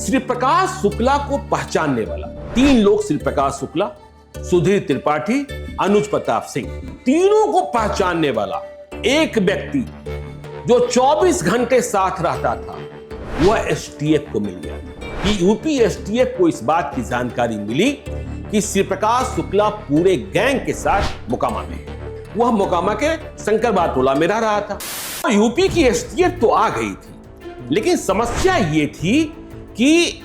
श्री प्रकाश शुक्ला को पहचानने वाला 3 लोग, श्री प्रकाश शुक्ला, सुधीर त्रिपाठी, अनुज प्रताप सिंह, तीनों को पहचानने वाला एक व्यक्ति जो 24 घंटे साथ रहता था, वह एसटीएफ को मिल गया कि यूपी एसटीएफ को इस बात की जानकारी मिली कि श्री प्रकाश शुक्ला पूरे गैंग के साथ मोकामा में है। वह मोकामा के शंकरबाग टोला में रह रहा था। यूपी की एसटीएफ तो आ गई थी, लेकिन समस्या ये थी कि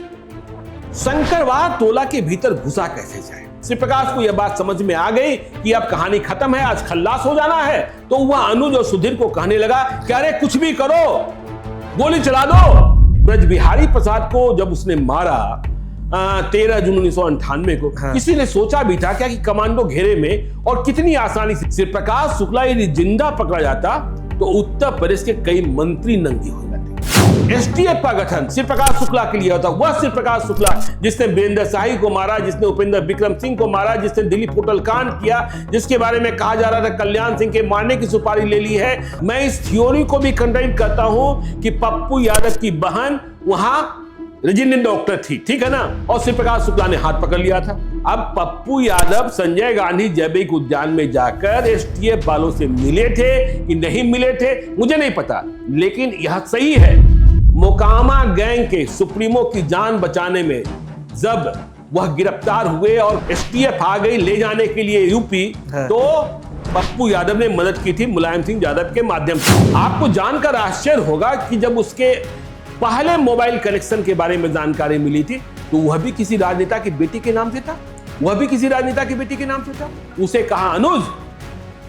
शंकरबाग टोला के भीतर घुसा कैसे जाए। श्री प्रकाश को यह बात समझ में आ गई कि अब कहानी खत्म है, आज खल्लास हो जाना है। तो वह अनुज और सुधीर को कहने लगा कि अरे कुछ भी करो, गोली चला दो। ब्रज बिहारी प्रसाद को जब उसने मारा 13 जून 1998 को, किसी ने सोचा भी था क्या कि कमांडो घेरे में और कितनी आसानी से श्री प्रकाश शुक्ला यदि जिंदा पकड़ा जाता तो उत्तर प्रदेश के कई मंत्री नंगे हो जाते। एसटीएफ का गठन श्री प्रकाश शुक्ला के लिए होता। वह श्री प्रकाश शुक्ला जिसने वीरेंद्र शाही को मारा, जिसने उपेंद्र विक्रम सिंह को मारा, जिसने दिलीप होटल कांड किया, जिसके बारे में कहा जा रहा था कल्याण सिंह के मारने की सुपारी ले ली है। मैं इस थ्योरी को भी कंडेम करता हूं कि पप्पू यादव की बहन वहां रेजिडेंट डॉक्टर थी, ठीक है ना, और श्री प्रकाश शुक्ला ने हाथ पकड़ लिया था। अब पप्पू यादव संजय गांधी जैविक उद्यान में जाकर एसटीएफ वालों से मिले थे कि नहीं मिले थे मुझे नहीं पता, लेकिन यह सही है मोकामा गैंग के सुप्रीमो की जान बचाने में जब वह गिरफ्तार हुए और एसटीएफ आ गई ले जाने के लिए यूपी, तो पप्पू यादव ने मदद की थी मुलायम सिंह यादव के माध्यम से। आपको जानकर आश्चर्य होगा कि जब उसके पहले मोबाइल कनेक्शन के बारे में जानकारी मिली थी तो वह भी किसी राजनेता की बेटी के नाम से था। उसे कहा अनुज,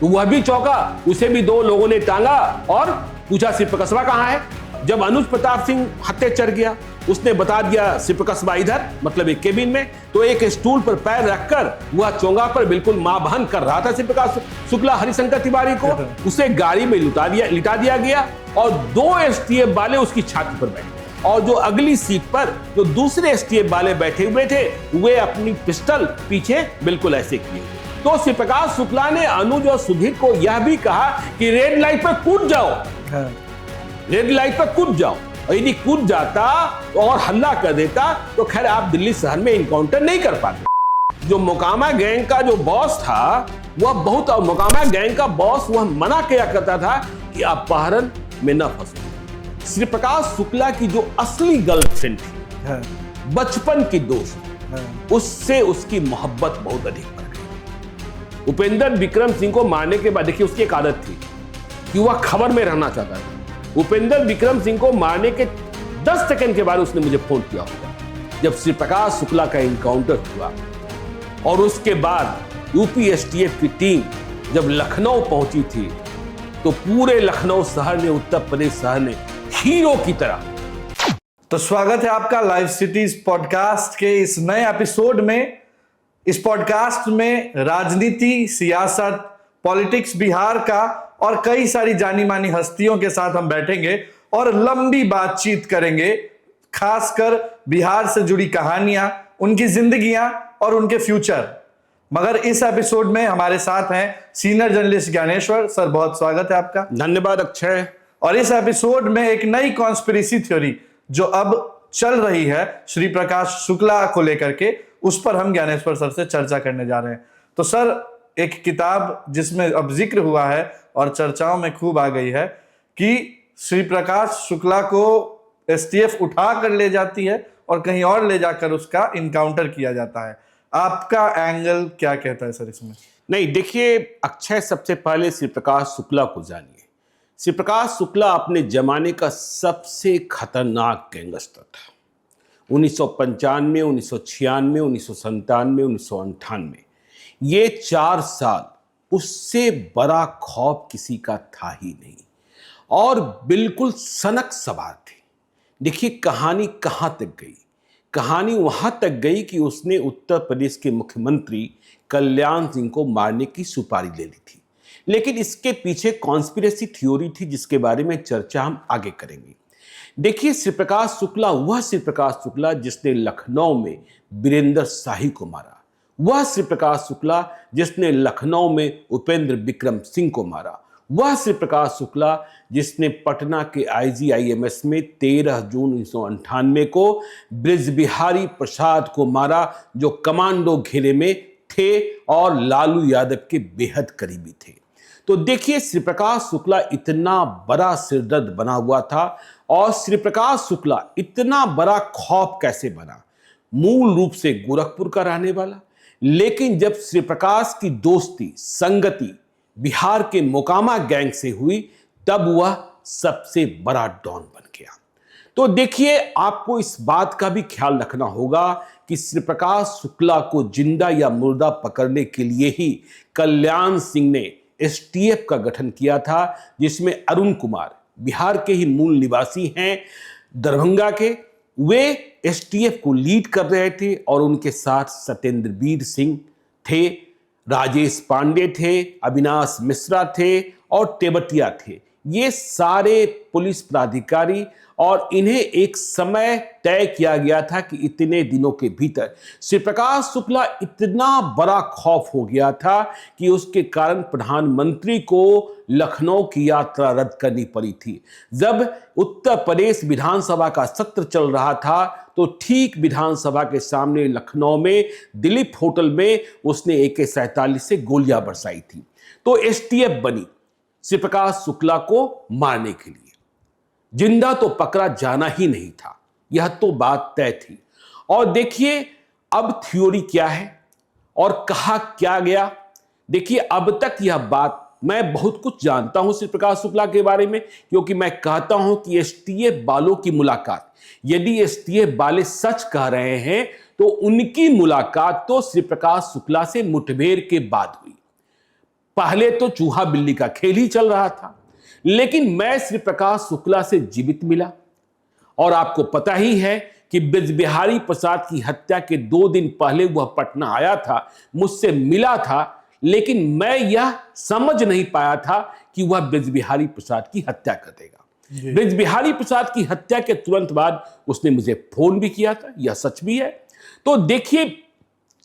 तो वह भी चौंका। उसे भी 2 लोगों ने टांगा और पूछा श्री प्रकाशवा कहां है। जब अनुज प्रताप सिंह हत्या चढ़ गया, उसने बता दिया श्री प्रकाशवा इधर, मतलब एक केबिन में, तो एक स्टूल पर पैर रखकर वह चोंगा पर बिल्कुल मां बहन कर रहा था श्री प्रकाश शुक्ला हरिशंकर तिवारी को। उसे गाड़ी में लिटा दिया गया और 2 एसटीएफ वाले उसकी छाती पर बैठे और जो अगली सीट पर जो दूसरे एसटीएफ वाले बैठे हुए थे वे अपनी पिस्टल पीछे बिल्कुल ऐसे किए। तो श्री प्रकाश शुक्ला ने अनुज और सुधीर को यह भी कहा कि रेड लाइट पर कूद जाओ, रेड लाइट पर कूद जाओ, और यदि कूद जाता और हल्ला कर देता तो खैर आप दिल्ली शहर में इनकाउंटर नहीं कर पाते। जो मोकामा गैंग का जो बॉस था वह मोकामा गैंग का बॉस वह मना किया करता था कि अपहरण में न फंसो। श्री प्रकाश शुक्ला की जो असली गर्लफ्रेंड थी, बचपन की दोस्त, उससे उसकी मोहब्बत बहुत अधिक बढ़ गई। उपेंद्र विक्रम सिंह को मारने के बाद देखिए उसकी एक आदत थी कि वह खबर में रहना चाहता था। उपेंद्र विक्रम सिंह को मारने के 10 सेकंड के बाद उसने मुझे फोन किया होगा जब श्री प्रकाश शुक्ला का इनकाउंटर हुआ। और उसके बाद यूपी एसटीएफ की टीम जब लखनऊ पहुंची थी तो पूरे लखनऊ शहर ने, उत्तर प्रदेश शहर ने हीरो की तरह। तो स्वागत है आपका लाइव सिटीज पॉडकास्ट के इस नए एपिसोड में। इस पॉडकास्ट में राजनीति, सियासत, पॉलिटिक्स बिहार का और कई सारी जानी मानी हस्तियों के साथ हम बैठेंगे और लंबी बातचीत करेंगे, खासकर बिहार से जुड़ी कहानियां, उनकी जिंदगियां और उनके फ्यूचर। मगर इस एपिसोड में हमारे साथ हैं सीनियर जर्नलिस्ट ज्ञानेश्वर सर, बहुत स्वागत है आपका। धन्यवाद अक्षय। और इस एपिसोड में एक नई कॉन्स्पिरेसी थ्योरी जो अब चल रही है श्री प्रकाश शुक्ला को लेकर के, उस पर हम ज्ञानेश्वर सर से चर्चा करने जा रहे हैं। तो सर, एक किताब जिसमें अब जिक्र हुआ है और चर्चाओं में खूब आ गई है कि श्री प्रकाश शुक्ला को एसटीएफ उठा कर ले जाती है और कहीं और ले जाकर उसका इनकाउंटर किया जाता है। आपका एंगल क्या कहता है सर इसमें? नहीं, देखिए अक्षय, सबसे पहले श्री प्रकाश शुक्ला को जानिए। श्री प्रकाश शुक्ला अपने जमाने का सबसे खतरनाक गैंगस्टर था। 1995, 1996, 1997, 1998 ये 4 साल उससे बड़ा खौफ किसी का था ही नहीं और बिल्कुल सनक सवार थे। देखिए कहानी कहां तक गई। कहानी वहां तक गई कि उसने उत्तर प्रदेश के मुख्यमंत्री कल्याण सिंह को मारने की सुपारी ले ली थी। लेकिन इसके पीछे कॉन्स्पिरेसी थ्योरी थी जिसके बारे में चर्चा हम आगे करेंगे। देखिए, श्री प्रकाश शुक्ला वह श्री प्रकाश शुक्ला जिसने लखनऊ में वीरेंद्र शाही को मारा, वह श्री प्रकाश शुक्ला जिसने लखनऊ में उपेंद्र विक्रम सिंह को मारा, वह श्री प्रकाश शुक्ला जिसने पटना के IGIMS में 13 जून 1998 को बृजबिहारी प्रसाद को मारा, जो कमांडो घेरे में थे और लालू यादव के बेहद करीबी थे। तो देखिए, श्री प्रकाश शुक्ला इतना बड़ा सिरदर्द बना हुआ था और श्री प्रकाश शुक्ला इतना बड़ा खौफ कैसे बना। मूल रूप से गोरखपुर का रहने वाला, लेकिन जब श्री प्रकाश की दोस्ती संगति बिहार के मोकामा गैंग से हुई, तब वह सबसे बड़ा डॉन बन गया। तो देखिए, आपको इस बात का भी ख्याल रखना होगा कि श्री प्रकाश शुक्ला को जिंदा या मुर्दा पकड़ने के लिए ही कल्याण सिंह ने STF का गठन किया था, जिसमें अरुण कुमार बिहार के ही मूल निवासी हैं, दरभंगा के, वे STF को लीड कर रहे थे और उनके साथ सत्येंद्रवीर सिंह थे, राजेश पांडे थे, अविनाश मिश्रा थे और तेवतिया थे। ये सारे पुलिस पदाधिकारी, और इन्हें एक समय तय किया गया था कि इतने दिनों के भीतर श्री प्रकाश शुक्ला इतना बड़ा खौफ हो गया था कि उसके कारण प्रधानमंत्री को लखनऊ की यात्रा रद्द करनी पड़ी थी। जब उत्तर प्रदेश विधानसभा का सत्र चल रहा था, तो ठीक विधानसभा के सामने लखनऊ में दिलीप होटल में उसने AK-47 से गोलियां बरसाई थी। तो STF बनी श्री प्रकाश शुक्ला को मारने के लिए। जिंदा तो पकड़ा जाना ही नहीं था, यह तो बात तय थी। और देखिए, अब थ्योरी क्या है और कहा क्या गया। देखिए, अब तक यह बात, मैं बहुत कुछ जानता हूं श्री प्रकाश शुक्ला के बारे में, क्योंकि मैं कहता हूं कि STF वालों की मुलाकात, यदि STF वाले सच कह रहे हैं तो उनकी मुलाकात तो श्री प्रकाश शुक्ला से मुठभेड़ के बाद हुई। पहले तो चूहा बिल्ली का खेल ही चल रहा था, लेकिन मैं श्री प्रकाश शुक्ला से जीवित मिला। और आपको पता ही है कि बृजबिहारी प्रसाद की हत्या के 2 दिन पहले वह पटना आया था, मुझसे मिला था, लेकिन मैं यह समझ नहीं पाया था कि वह बृजबिहारी प्रसाद की हत्या कर देगा। बृजबिहारी प्रसाद की हत्या के तुरंत बाद उसने मुझे फोन भी किया था, यह सच भी है। तो देखिए,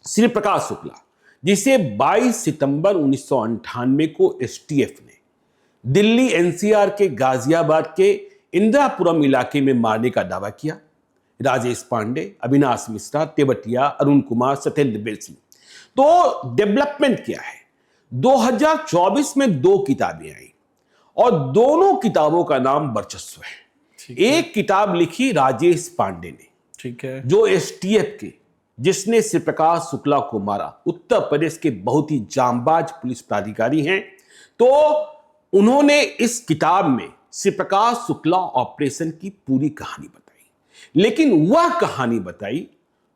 श्री प्रकाश शुक्ला जिसे 22 सितंबर 1998 को STF ने दिल्ली NCR के गाजियाबाद के इंदिरापुरम इलाके में मारने का दावा किया, राजेश पांडे, अविनाश मिश्रा, तेवतिया, अरुण कुमार, सत्येंद्रवीर सिंह। तो डेवलपमेंट क्या है, 2024 में 2 किताबें आई और दोनों किताबों का नाम वर्चस्व है। एक किताब लिखी राजेश पांडे ने, ठीक है, जो STF के, जिसने श्री प्रकाश शुक्ला को मारा, उत्तर प्रदेश के बहुत ही जांबाज पुलिस पदाधिकारी हैं। तो उन्होंने इस किताब में श्री प्रकाश शुक्ला ऑपरेशन की पूरी कहानी बताई, लेकिन वह कहानी बताई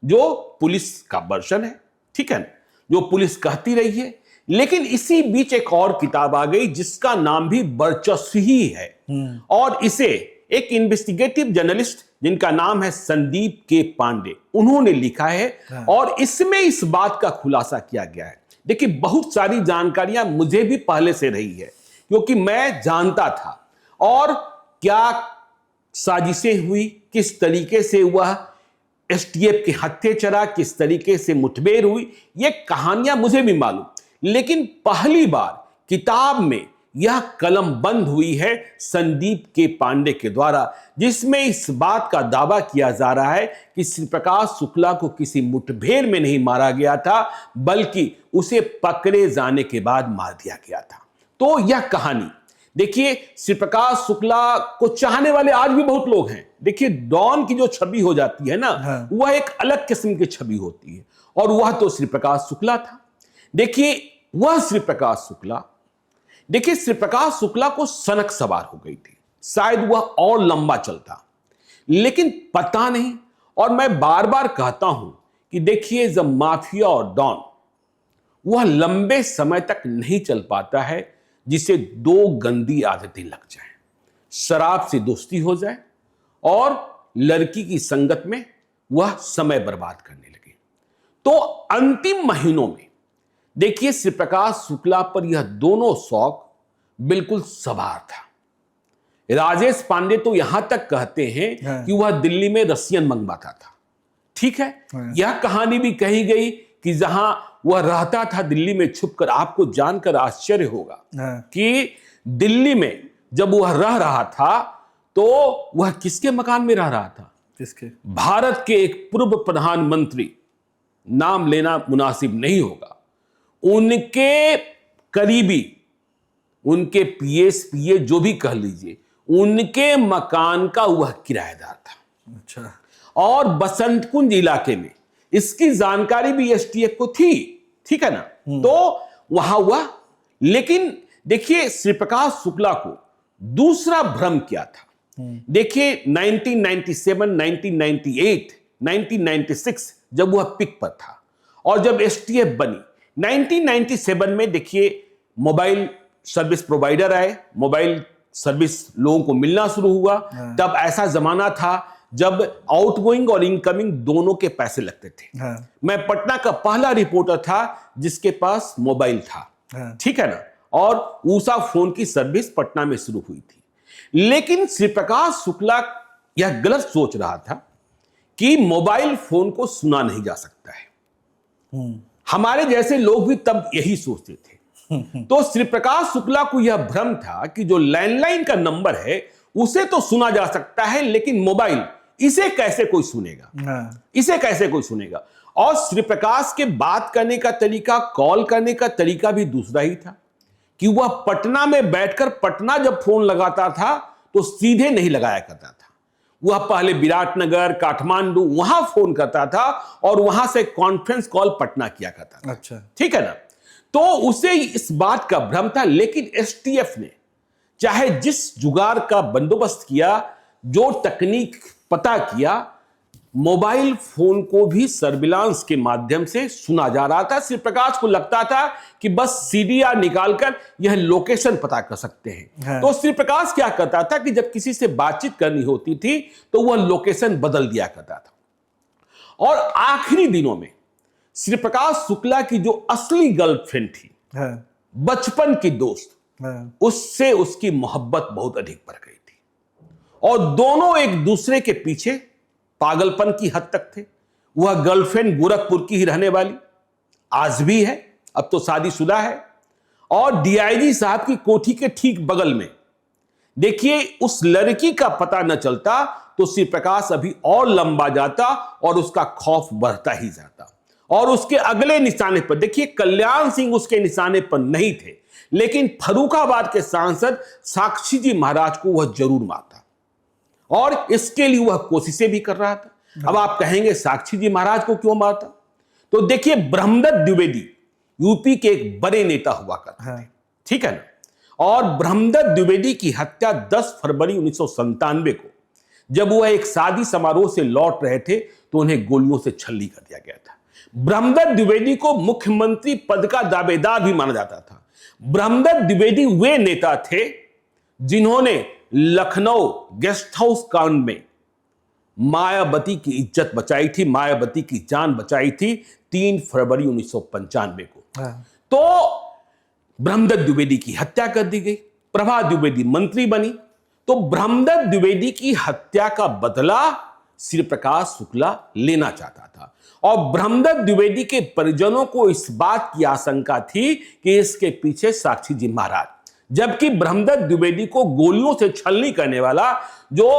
जो पुलिस का वर्जन है, ठीक है ना, जो पुलिस कहती रही है। लेकिन इसी बीच एक और किताब आ गई जिसका नाम भी वर्चस्व ही है, और इसे एक इन्वेस्टिगेटिव जर्नलिस्ट जिनका नाम है संदीप के पांडे, उन्होंने लिखा है। और इसमें इस बात का खुलासा किया गया है। देखिए, बहुत सारी जानकारियां मुझे भी पहले से रही है, क्योंकि मैं जानता था और क्या साजिशें हुई, किस तरीके से वह STF के हत्थे चढ़ा, किस तरीके से मुठभेड़ हुई, ये कहानियां मुझे भी मालूम। लेकिन पहली बार किताब में यह कलम बंद हुई है संदीप के पांडे के द्वारा, जिसमें इस बात का दावा किया जा रहा है कि श्री प्रकाश शुक्ला को किसी मुठभेड़ में नहीं मारा गया था, बल्कि उसे पकड़े जाने के बाद मार दिया गया था। तो यह कहानी देखिए, श्री प्रकाश शुक्ला को चाहने वाले आज भी बहुत लोग हैं। देखिए, डॉन की जो छवि हो जाती है ना, वह एक अलग किस्म की छवि होती है, और वह तो श्री प्रकाश शुक्ला था। देखिए, वह श्री प्रकाश शुक्ला, देखिए, श्री प्रकाश शुक्ला को सनक सवार हो गई थी, शायद वह और लंबा चलता, लेकिन पता नहीं। और मैं बार बार कहता हूं कि देखिए, जब माफिया और डॉन वह लंबे समय तक नहीं चल पाता है जिसे 2 गंदी आदतें लग जाएं, शराब से दोस्ती हो जाए और लड़की की संगत में वह समय बर्बाद करने लगे। तो अंतिम महीनों में देखिए, श्री प्रकाश शुक्ला पर यह दोनों शौक बिल्कुल सवार था। राजेश पांडे तो यहां तक कहते हैं कि वह दिल्ली में रसियन मंगवाता था, ठीक है। यह कहानी भी कही गई कि जहां वह रहता था दिल्ली में छुपकर। आपको जानकर आश्चर्य होगा कि दिल्ली में जब वह रह रहा था तो वह किसके मकान में रह रहा था? किसके? भारत के एक पूर्व प्रधानमंत्री, नाम लेना मुनासिब नहीं होगा, उनके करीबी, उनके पीए जो भी कह लीजिए, उनके मकान का वह किराएदार था। अच्छा। और बसंत कुंज इलाके में इसकी जानकारी भी एसटीएफ को थी, ठीक है ना? तो वहां हुआ। लेकिन देखिए श्री प्रकाश शुक्ला को दूसरा भ्रम क्या था। देखिए 1997, 1998, 1996 जब वह पिक पर था और जब एसटीएफ बनी 1997 में, देखिए मोबाइल सर्विस प्रोवाइडर आए, मोबाइल सर्विस लोगों को मिलना शुरू हुआ। तब ऐसा जमाना था जब आउटगोइंग और इनकमिंग दोनों के पैसे लगते थे। मैं पटना का पहला रिपोर्टर था जिसके पास मोबाइल था, ठीक है ना? और ऊषा फोन की सर्विस पटना में शुरू हुई थी। लेकिन श्री प्रकाश शुक्ला यह गलत सोच रहा था कि मोबाइल फोन को सुना नहीं जा सकता है। हमारे जैसे लोग भी तब यही सोचते थे। तो श्री प्रकाश शुक्ला को यह भ्रम था कि जो लैंडलाइन का नंबर है उसे तो सुना जा सकता है, लेकिन मोबाइल, इसे कैसे कोई सुनेगा? इसे कैसे कोई सुनेगा? और श्री प्रकाश के बात करने का तरीका, कॉल करने का तरीका भी दूसरा ही था कि वह पटना में बैठकर, पटना जब फोन लगाता था तो सीधे नहीं लगाया करता था। वह पहले विराटनगर, काठमांडू वहां फोन करता था और वहां से कॉन्फ्रेंस कॉल पटना किया करता था। अच्छा, ठीक है ना? तो उसे इस बात का भ्रम था। लेकिन एसटीएफ ने चाहे जिस जुगाड़ का बंदोबस्त किया, जो तकनीक पता किया, मोबाइल फोन को भी सर्विलांस के माध्यम से सुना जा रहा था। श्री प्रकाश को लगता था कि बस सीडीआर निकालकर यह लोकेशन पता कर सकते हैं। तो श्री प्रकाश क्या करता था कि जब किसी से बातचीत करनी होती थी तो वह लोकेशन बदल दिया करता था। और आखिरी दिनों में श्री प्रकाश शुक्ला की जो असली गर्लफ्रेंड थी, बचपन की दोस्त, उससे उसकी मोहब्बत बहुत अधिक बढ़ गई थी और दोनों एक दूसरे के पीछे पागलपन की हद तक थे। वह गर्लफ्रेंड गोरखपुर की ही रहने वाली आज भी है, अब तो शादीशुदा है, और डीआईजी साहब की कोठी के ठीक बगल में। देखिए, उस लड़की का पता न चलता तो श्री प्रकाश अभी और लंबा जाता और उसका खौफ बढ़ता ही जाता। और उसके अगले निशाने पर देखिए, कल्याण सिंह उसके निशाने पर नहीं थे, लेकिन फर्रुखाबाद के सांसद साक्षी जी महाराज को वह जरूर मारता और इसके लिए वह कोशिशें भी कर रहा था। अब आप कहेंगे साक्षी जी महाराज को क्यों मारता? तो देखिए, ब्रह्मदत्त द्विवेदी यूपी के एक बड़े नेता हुआ करते थे, ठीक है ना? और ब्रह्मदत्त द्विवेदी की हत्या 10 फरवरी 1997 को, जब वह एक शादी समारोह से लौट रहे थे, तो उन्हें गोलियों से छल्ली कर दिया गया था। ब्रह्मदत्त द्विवेदी को मुख्यमंत्री पद का दावेदार भी माना जाता था। ब्रह्मदत्त द्विवेदी वे नेता थे जिन्होंने लखनऊ गेस्ट हाउस कांड में मायावती की इज्जत बचाई थी, मायावती की जान बचाई थी 3 फरवरी 1995 को। तो ब्रह्मदत्त द्विवेदी की हत्या कर दी गई, प्रभा द्विवेदी मंत्री बनी। तो ब्रह्मदत्त द्विवेदी की हत्या का बदला श्री प्रकाश शुक्ला लेना चाहता था और ब्रह्मदत्त द्विवेदी के परिजनों को इस बात की आशंका थी कि इसके पीछे साक्षी जी महाराज, जबकि ब्रह्मदत्त द्विवेदी को गोलियों से छलनी करने वाला जो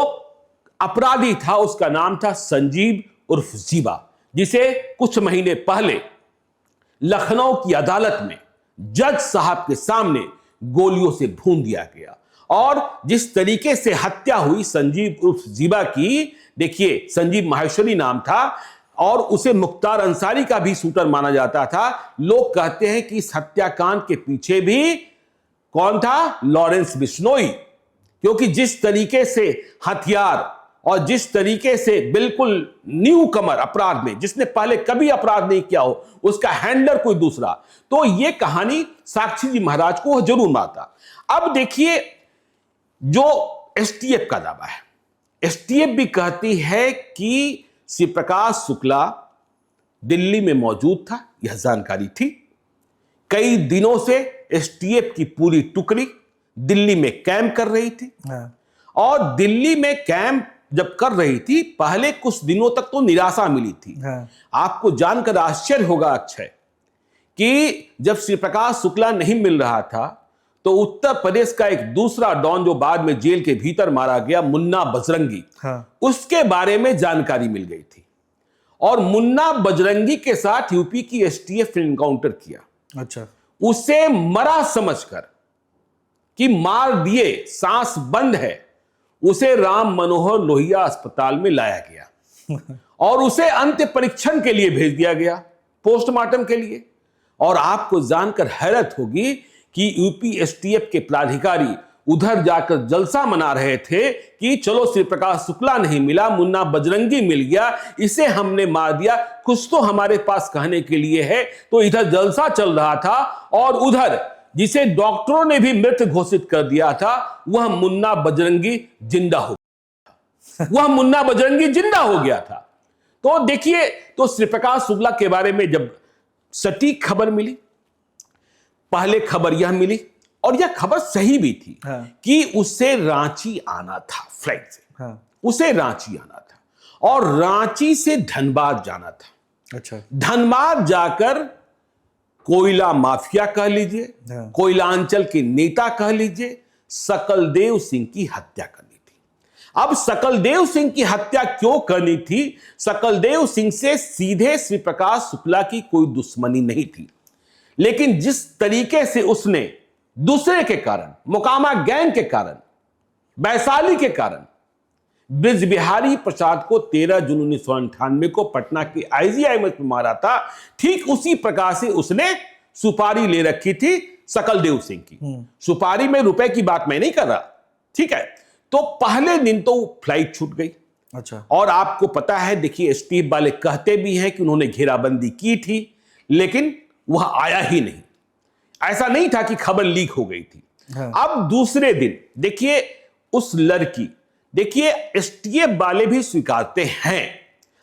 अपराधी था उसका नाम था संजीव उर्फ जीवा, जिसे कुछ महीने पहले लखनऊ की अदालत में जज साहब के सामने गोलियों से भून दिया गया। और जिस तरीके से हत्या हुई संजीव उर्फ जीवा की, देखिए संजीव माहेश्वरी नाम था और उसे मुख्तार अंसारी का भी शूटर माना जाता था। लोग कहते हैं कि इस हत्याकांड के पीछे भी कौन था? लॉरेंस बिश्नोई। क्योंकि जिस तरीके से हथियार और जिस तरीके से बिल्कुल न्यू कमर अपराध में, जिसने पहले कभी अपराध नहीं किया हो, उसका हैंडलर कोई दूसरा, तो यह कहानी साक्षी जी महाराज को जरूर मारता। अब देखिए, जो एसटीएफ का दावा है, एसटीएफ भी कहती है कि श्री प्रकाश शुक्ला दिल्ली में मौजूद था, यह जानकारी थी। कई दिनों से एसटीएफ की पूरी टुकड़ी दिल्ली में कैंप कर रही थी और दिल्ली में कैंप जब कर रही थी, पहले कुछ दिनों तक तो निराशा मिली थी। आपको जानकर आश्चर्य होगा अक्षय कि जब श्री प्रकाश शुक्ला नहीं मिल रहा था तो उत्तर प्रदेश का एक दूसरा डॉन जो बाद में जेल के भीतर मारा गया, मुन्ना बजरंगी, उसके बारे में जानकारी मिल गई थी और मुन्ना बजरंगी के साथ यूपी की एसटीएफ ने एनकाउंटर किया। अच्छा। उसे मरा समझकर कि मार दिए, सांस बंद है, उसे राम मनोहर लोहिया अस्पताल में लाया गया और उसे अंत्य परीक्षण के लिए भेज दिया गया, पोस्टमार्टम के लिए। और आपको जानकर हैरत होगी कि यूपी एसटीएफ के पदाधिकारी उधर जाकर जलसा मना रहे थे कि चलो श्री प्रकाश शुक्ला नहीं मिला, मुन्ना बजरंगी मिल गया, इसे हमने मार दिया, कुछ तो हमारे पास कहने के लिए है। तो इधर जलसा चल रहा था और उधर जिसे डॉक्टरों ने भी मृत घोषित कर दिया था, वह मुन्ना बजरंगी जिंदा हो गया। वह मुन्ना बजरंगी जिंदा हो गया था। तो देखिए, तो श्री प्रकाश शुक्ला के बारे में जब सटीक खबर मिली, पहले खबर यह मिली और यह खबर सही भी थी कि उसे रांची आना था फ्लाइट से। उसे रांची आना था और रांची से धनबाद जाना था। अच्छा। धनबाद जाकर कोयला माफिया कह लीजिए, कोयलांचल के नेता कह लीजिए, सकलदेव सिंह की हत्या करनी थी। अब सकलदेव सिंह की हत्या क्यों करनी थी? सकलदेव सिंह से सीधे श्री प्रकाश शुक्ला की कोई दुश्मनी नहीं थी, लेकिन जिस तरीके से उसने दूसरे के कारण, मोकामा गैंग के कारण, वैशाली के कारण ब्रिज बिहारी प्रसाद को 13 जून 1998 को पटना के आईजीआईएमएस में मारा था, ठीक उसी प्रकार से उसने सुपारी ले रखी थी सकलदेव सिंह की। सुपारी में रुपए की बात मैं नहीं कर रहा, ठीक है। तो पहले दिन तो फ्लाइट छूट गई। अच्छा। और आपको पता है, देखिए एसटीएफ वाले कहते भी हैं कि उन्होंने घेराबंदी की थी, लेकिन वह आया ही नहीं। ऐसा नहीं था कि खबर लीक हो गई थी। अब दूसरे दिन देखिए उस लड़की, देखिए एसटीएफ वाले भी स्वीकारते हैं,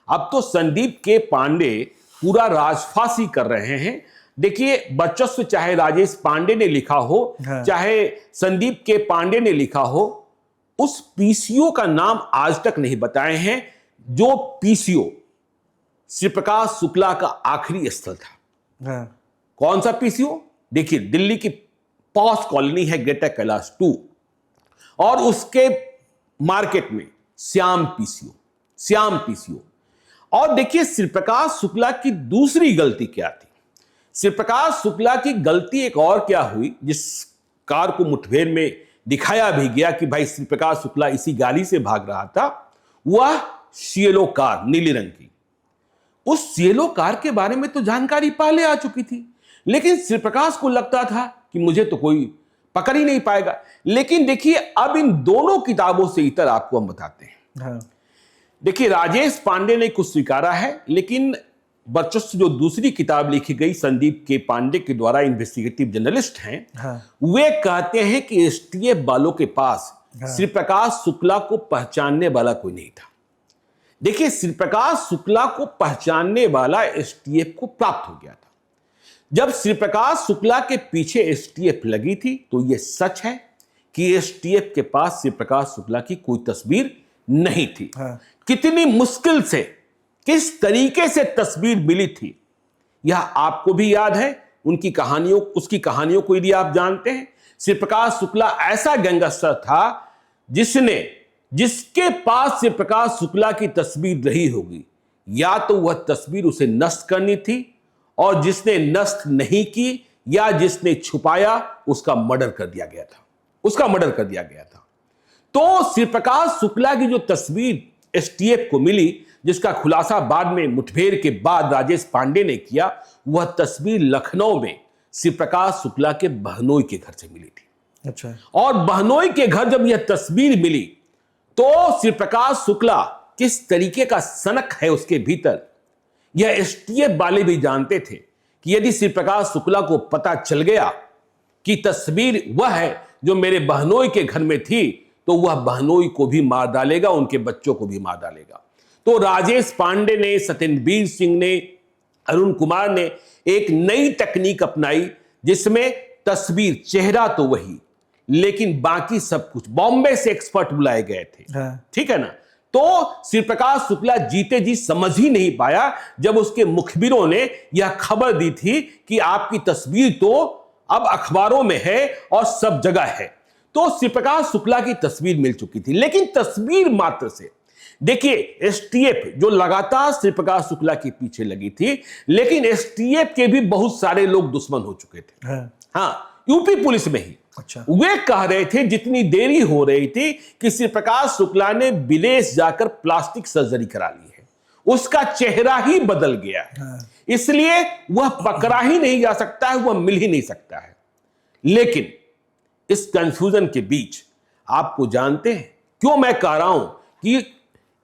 अब तो संदीप के पांडे पूरा राजफांसी कर रहे हैं। देखिए वर्चस्व चाहे राजेश पांडे ने लिखा हो, चाहे संदीप के पांडे ने लिखा हो, उस पीसीओ का नाम आज तक नहीं बताए हैं जो पीसीओ श्री प्रकाश शुक्ला का आखिरी स्थल था। कौन सा पीसीओ? देखिए दिल्ली की पॉश कॉलोनी है ग्रेटर कैलाश 2 और उसके मार्केट में श्याम पीसीओ। और देखिए श्री प्रकाश शुक्ला की दूसरी गलती क्या थी? श्री प्रकाश शुक्ला की गलती एक और क्या हुई, जिस कार को मुठभेड़ में दिखाया भी गया कि भाई श्री प्रकाश शुक्ला इसी गाड़ी से भाग रहा था, वह सिएलो कार नीले रंग की। उस सिएलो कार के बारे में तो जानकारी पहले आ चुकी थी, लेकिन श्री प्रकाश को लगता था कि मुझे तो कोई पकड़ ही नहीं पाएगा। लेकिन देखिए अब इन दोनों किताबों से इतर आपको हम बताते हैं। देखिए राजेश पांडे ने कुछ स्वीकारा है, लेकिन वर्चस्व जो दूसरी किताब लिखी गई संदीप के पांडे के द्वारा, इन्वेस्टिगेटिव जर्नलिस्ट हैं, वे कहते हैं कि एसटीएफ वालों के पास श्री प्रकाश शुक्ला को पहचानने वाला कोई नहीं था। देखिए श्री प्रकाश शुक्ला को पहचानने वाला एसटीएफ को प्राप्त हो गया था। जब श्री प्रकाश शुक्ला के पीछे एसटीएफ लगी थी तो यह सच है कि एसटीएफ के पास श्री प्रकाश शुक्ला की कोई तस्वीर नहीं थी। कितनी मुश्किल से, किस तरीके से तस्वीर मिली थी, यह आपको भी याद है। उसकी कहानियों को यदि आप जानते हैं, श्री प्रकाश शुक्ला ऐसा गैंगस्टर था जिसके पास श्री प्रकाश शुक्ला की तस्वीर रही होगी, या तो वह तस्वीर उसे नष्ट करनी थी, और जिसने नष्ट नहीं की या जिसने छुपाया उसका मर्डर कर दिया गया था। तो श्री प्रकाश शुक्ला की जो तस्वीर एसटीएफ को मिली, जिसका खुलासा बाद में मुठभेड़ के बाद राजेश पांडे ने किया, वह तस्वीर लखनऊ में श्री प्रकाश शुक्ला के बहनोई के घर से मिली थी। अच्छा। और बहनोई के घर जब यह तस्वीर मिली तो श्री प्रकाश शुक्ला किस तरीके का सनक है उसके भीतर, यह एसटीएफ वाले भी जानते थे कि यदि श्री प्रकाश शुक्ला को पता चल गया कि तस्वीर वह है जो मेरे बहनोई के घर में थी, तो वह बहनोई को भी मार डालेगा, उनके बच्चों को भी मार डालेगा। तो राजेश पांडे ने, सत्येंद्रवीर सिंह ने, अरुण कुमार ने एक नई तकनीक अपनाई, जिसमें तस्वीर, चेहरा तो वही, लेकिन बाकी सब कुछ बॉम्बे से एक्सपर्ट बुलाए गए थे। ठीक है ना। तो श्री प्रकाश शुक्ला जीते जी समझ ही नहीं पाया जब उसके मुखबिरों ने यह खबर दी थी कि आपकी तस्वीर तो अब अखबारों में है और सब जगह है। तो श्री प्रकाश शुक्ला की तस्वीर मिल चुकी थी, लेकिन तस्वीर मात्र से देखिए एसटीएफ जो लगातार श्री प्रकाश शुक्ला के पीछे लगी थी, लेकिन एसटीएफ के भी बहुत सारे लोग दुश्मन हो चुके थे। हाँ, यूपी पुलिस में ही। अच्छा। वे कह रहे थे जितनी देरी हो रही थी कि श्री प्रकाश शुक्ला ने विदेश जाकर प्लास्टिक सर्जरी करा ली है, उसका चेहरा ही बदल गया है, इसलिए वह पकड़ा ही नहीं जा सकता है, वह मिल ही नहीं सकता है। लेकिन इस कंफ्यूजन के बीच आपको जानते हैं क्यों मैं कह रहा हूं कि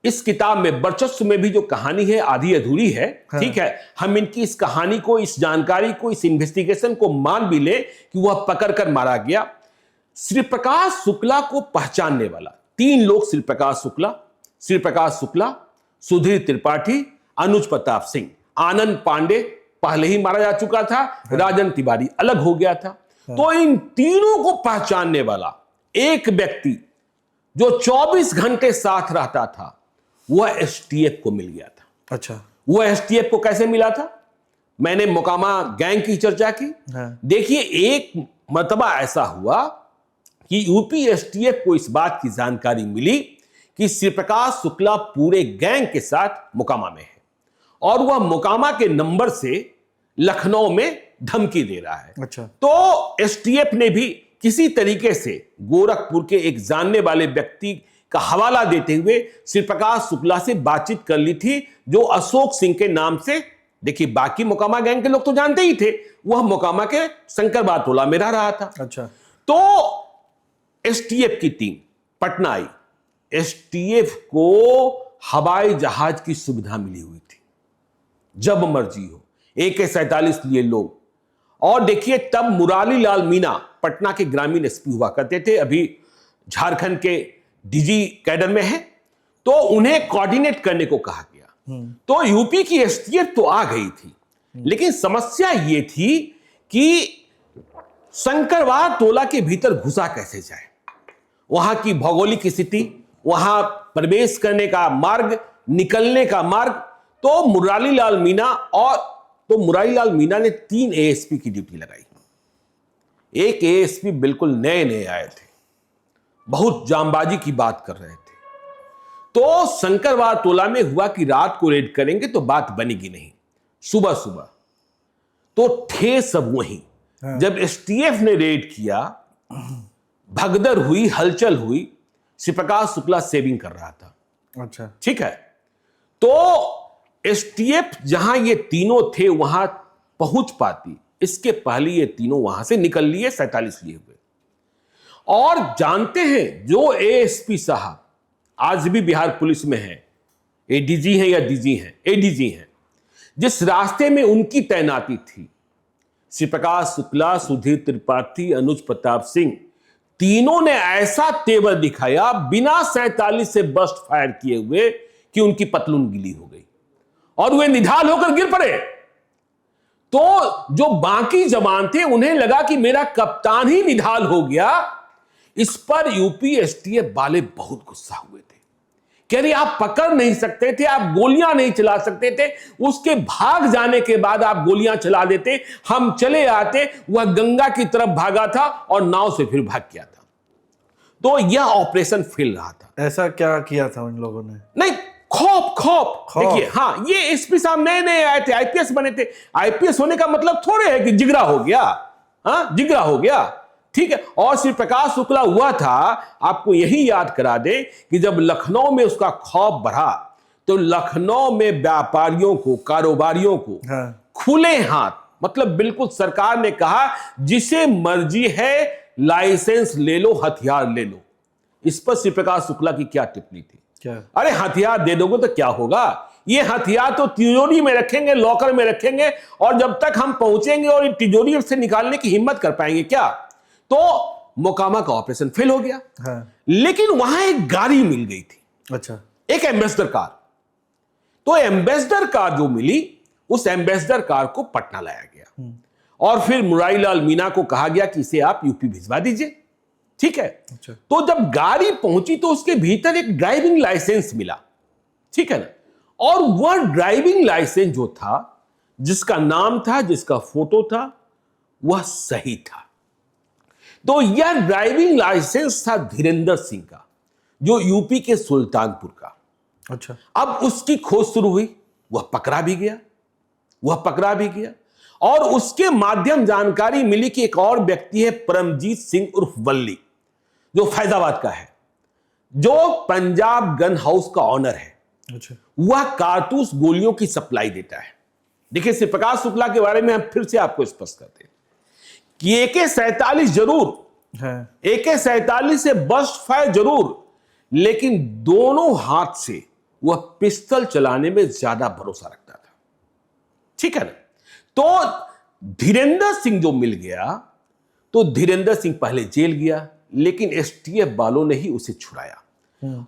इस किताब में वर्चस्व में भी जो कहानी है आधी अधूरी है। ठीक है, हम इनकी इस कहानी को, इस जानकारी को, इस इन्वेस्टिगेशन को मान भी ले कि वह पकड़कर मारा गया। श्री प्रकाश शुक्ला को पहचानने वाला 3 लोग, श्री प्रकाश शुक्ला, सुधीर त्रिपाठी, अनुज प्रताप सिंह। आनंद पांडे पहले ही मारा जा चुका था, राजन तिवारी अलग हो गया था। तो इन तीनों को पहचानने वाला एक व्यक्ति जो 24 घंटे साथ रहता था, वह एसटीएफ को मिल गया था। अच्छा। वह एसटीएफ को कैसे मिला था? मैंने मोकामा गैंग की चर्चा की। देखिए, एक मर्तबा ऐसा हुआ कि यूपी एसटीएफ को इस बात की जानकारी मिली कि श्री प्रकाश शुक्ला पूरे गैंग के साथ मोकामा में है और वह मोकामा के नंबर से लखनऊ में धमकी दे रहा है। अच्छा। तो एसटीएफ ने भी किसी तरीके से गोरखपुर के एक जानने वाले व्यक्ति का हवाला देते हुए श्री प्रकाश शुक्ला से बातचीत कर ली थी, जो अशोक सिंह के नाम से, देखिए बाकी मोकामा गैंग के लोग तो जानते ही थे, वह मोकामा के शंकरबाग टोला में रह रहा था। अच्छा। तो एसटीएफ की टीम पटना आई। एसटीएफ को हवाई जहाज की सुविधा मिली हुई थी, जब मर्जी हो AK-47 लिए लोग। और देखिए, तब मुरारी लाल मीणा पटना के ग्रामीण एसपी हुआ करते थे, अभी झारखंड के डीजी कैडर में है, तो उन्हें कोऑर्डिनेट करने को कहा गया। तो यूपी की एसटीएफ तो आ गई थी, लेकिन समस्या यह थी कि शंकरबाग टोला के भीतर घुसा कैसे जाए, वहां की भौगोलिक स्थिति, वहां प्रवेश करने का मार्ग, निकलने का मार्ग। तो मुरारी लाल मीणा ने 3 एएसपी की ड्यूटी लगाई। एक एएसपी बिल्कुल नए आए थे, बहुत जांबाजी की बात कर रहे थे। तो शंकरबाग टोला में हुआ कि रात को रेड करेंगे तो बात बनेगी नहीं, सुबह तो थे सब वहीं। जब एसटीएफ ने रेड किया, भगदड़ हुई, हलचल हुई, श्री प्रकाश शुक्ला सेविंग कर रहा था। अच्छा। ठीक है, तो एसटीएफ जहां ये तीनों थे वहां पहुंच पाती, इसके पहले ये तीनों वहां से निकल लिए 47 लिए हुए। और जानते हैं, जो एएसपी साहब आज भी बिहार पुलिस में है, एडीजी है या डीजी है, एडीजी है, जिस रास्ते में उनकी तैनाती थी, श्री प्रकाश शुक्ला, सुधीर त्रिपाठी, अनुज प्रताप सिंह, तीनों ने ऐसा तेवर दिखाया बिना 47 से बस्ट फायर किए हुए कि उनकी पतलून गीली हो गई और वे निढाल होकर गिर पड़े। तो जो बाकी जवान थे, उन्हें लगा कि मेरा कप्तान ही निढाल हो गया। इस पर यूपी एसटीएफ वाले बहुत गुस्सा हुए थे, कह रहे आप पकड़ नहीं सकते थे, आप गोलियां नहीं चला सकते थे, उसके भाग जाने के बाद आप गोलियां चला देते, हम चले आते, वह गंगा की तरफ भागा था और नाव से फिर भाग गया था। तो यह ऑपरेशन फेल रहा था। ऐसा क्या किया था उन लोगों ने? नहीं, खौफ। देखिए, हाँ, ये एसपी साहब नए आए थे, आईपीएस बने थे। आईपीएस होने का मतलब थोड़े है कि जिगरा हो गया, हाँ, जिगरा हो गया। ठीक है, और श्री प्रकाश शुक्ला हुआ था, आपको यही याद करा दे कि जब लखनऊ में उसका खौफ बढ़ा, तो लखनऊ में व्यापारियों को, कारोबारियों को खुले हाथ, मतलब बिल्कुल सरकार ने कहा जिसे मर्जी है लाइसेंस ले लो, हथियार ले लो। इस पर श्री प्रकाश शुक्ला की क्या टिप्पणी थी? क्या? अरे हथियार दे दोगे तो क्या होगा, ये हथियार तो तिजोरी में रखेंगे, लॉकर में रखेंगे, और जब तक हम पहुंचेंगे और तिजोरी से निकालने की हिम्मत कर पाएंगे क्या? तो मोकामा का ऑपरेशन फेल हो गया। लेकिन वहां एक गाड़ी मिल गई थी। अच्छा। एक एम्बेसडर कार। तो एम्बेसडर कार जो मिली, उस एम्बेसडर कार को पटना लाया गया और फिर मुरारी लाल मीणा को कहा गया कि इसे आप यूपी भिजवा दीजिए। ठीक है। अच्छा। तो जब गाड़ी पहुंची तो उसके भीतर एक ड्राइविंग लाइसेंस मिला, ठीक है ना, और वह ड्राइविंग लाइसेंस जो था, जिसका नाम था, जिसका फोटो था, वह सही था। तो यह ड्राइविंग लाइसेंस था धीरेंद्र सिंह का, जो यूपी के सुल्तानपुर का। अच्छा। अब उसकी खोज शुरू हुई, वह पकड़ा भी गया और उसके माध्यम जानकारी मिली कि एक और व्यक्ति है परमजीत सिंह उर्फ वल्ली, जो फैजाबाद का है, जो पंजाब गन हाउस का ऑनर है। अच्छा। वह कारतूस गोलियों की सप्लाई देता है। देखिए, श्री प्रकाश शुक्ला के बारे में हम फिर से आपको स्पष्ट करते हैं कि AK-47 जरूर है, AK-47 से बस्ट फायर जरूर, लेकिन दोनों हाथ से वह पिस्टल चलाने में ज्यादा भरोसा रखता था। ठीक है ना? तो धीरेंद्र सिंह जो मिल गया, तो धीरेंद्र सिंह पहले जेल गया, लेकिन STF वालों ने ही उसे छुड़ाया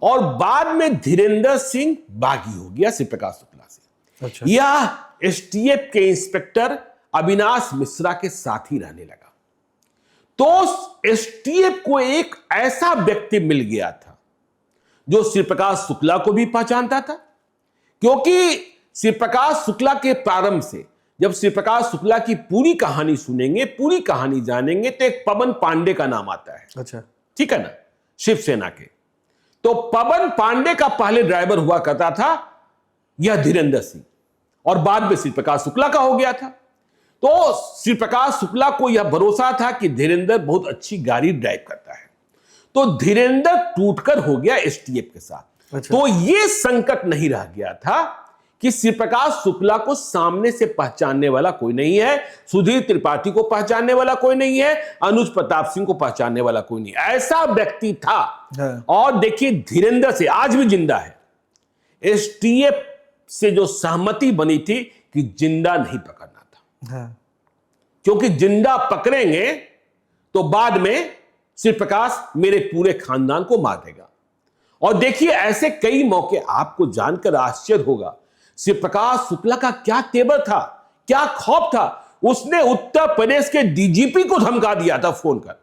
और बाद में धीरेंद्र सिंह बागी हो गया श्री प्रकाश शुक्ला से। अच्छा। यह STF के इंस्पेक्टर अविनाश मिश्रा के साथ ही रहने लगा। तो STF को एक ऐसा व्यक्ति मिल गया था जो श्री प्रकाश शुक्ला को भी पहचानता था, क्योंकि श्री प्रकाश शुक्ला के प्रारंभ से, जब श्री प्रकाश शुक्ला की पूरी कहानी सुनेंगे, पूरी कहानी जानेंगे, तो एक पवन पांडे का नाम आता है। अच्छा। ठीक है ना? शिवसेना के। तो पवन पांडे का पहले ड्राइवर हुआ करता था यह धीरेंद्र सिंह, और बाद में श्री प्रकाश शुक्ला का हो गया था। तो श्री प्रकाश शुक्ला को यह भरोसा था कि धीरेंद्र बहुत अच्छी गाड़ी ड्राइव करता है, तो धीरेंद्र टूटकर हो गया STF के साथ। अच्छा। तो यह संकट नहीं रह गया था कि श्री प्रकाश शुक्ला को सामने से पहचानने वाला कोई नहीं है, सुधीर त्रिपाठी को पहचानने वाला कोई नहीं है, अनुज प्रताप सिंह को पहचानने वाला कोई नहीं, ऐसा व्यक्ति था। और देखिए, धीरेंद्र से आज भी जिंदा है। STF से जो सहमति बनी थी कि जिंदा नहीं पकड़ना था, क्योंकि जिंदा पकड़ेंगे तो बाद में श्री प्रकाश मेरे पूरे खानदान को मार देगा। और देखिए, ऐसे कई मौके, आपको जानकर आश्चर्य होगा श्री प्रकाश शुक्ला का क्या तेवर था, क्या खौफ था। उसने उत्तर प्रदेश के DGP को धमका दिया था फोन कर,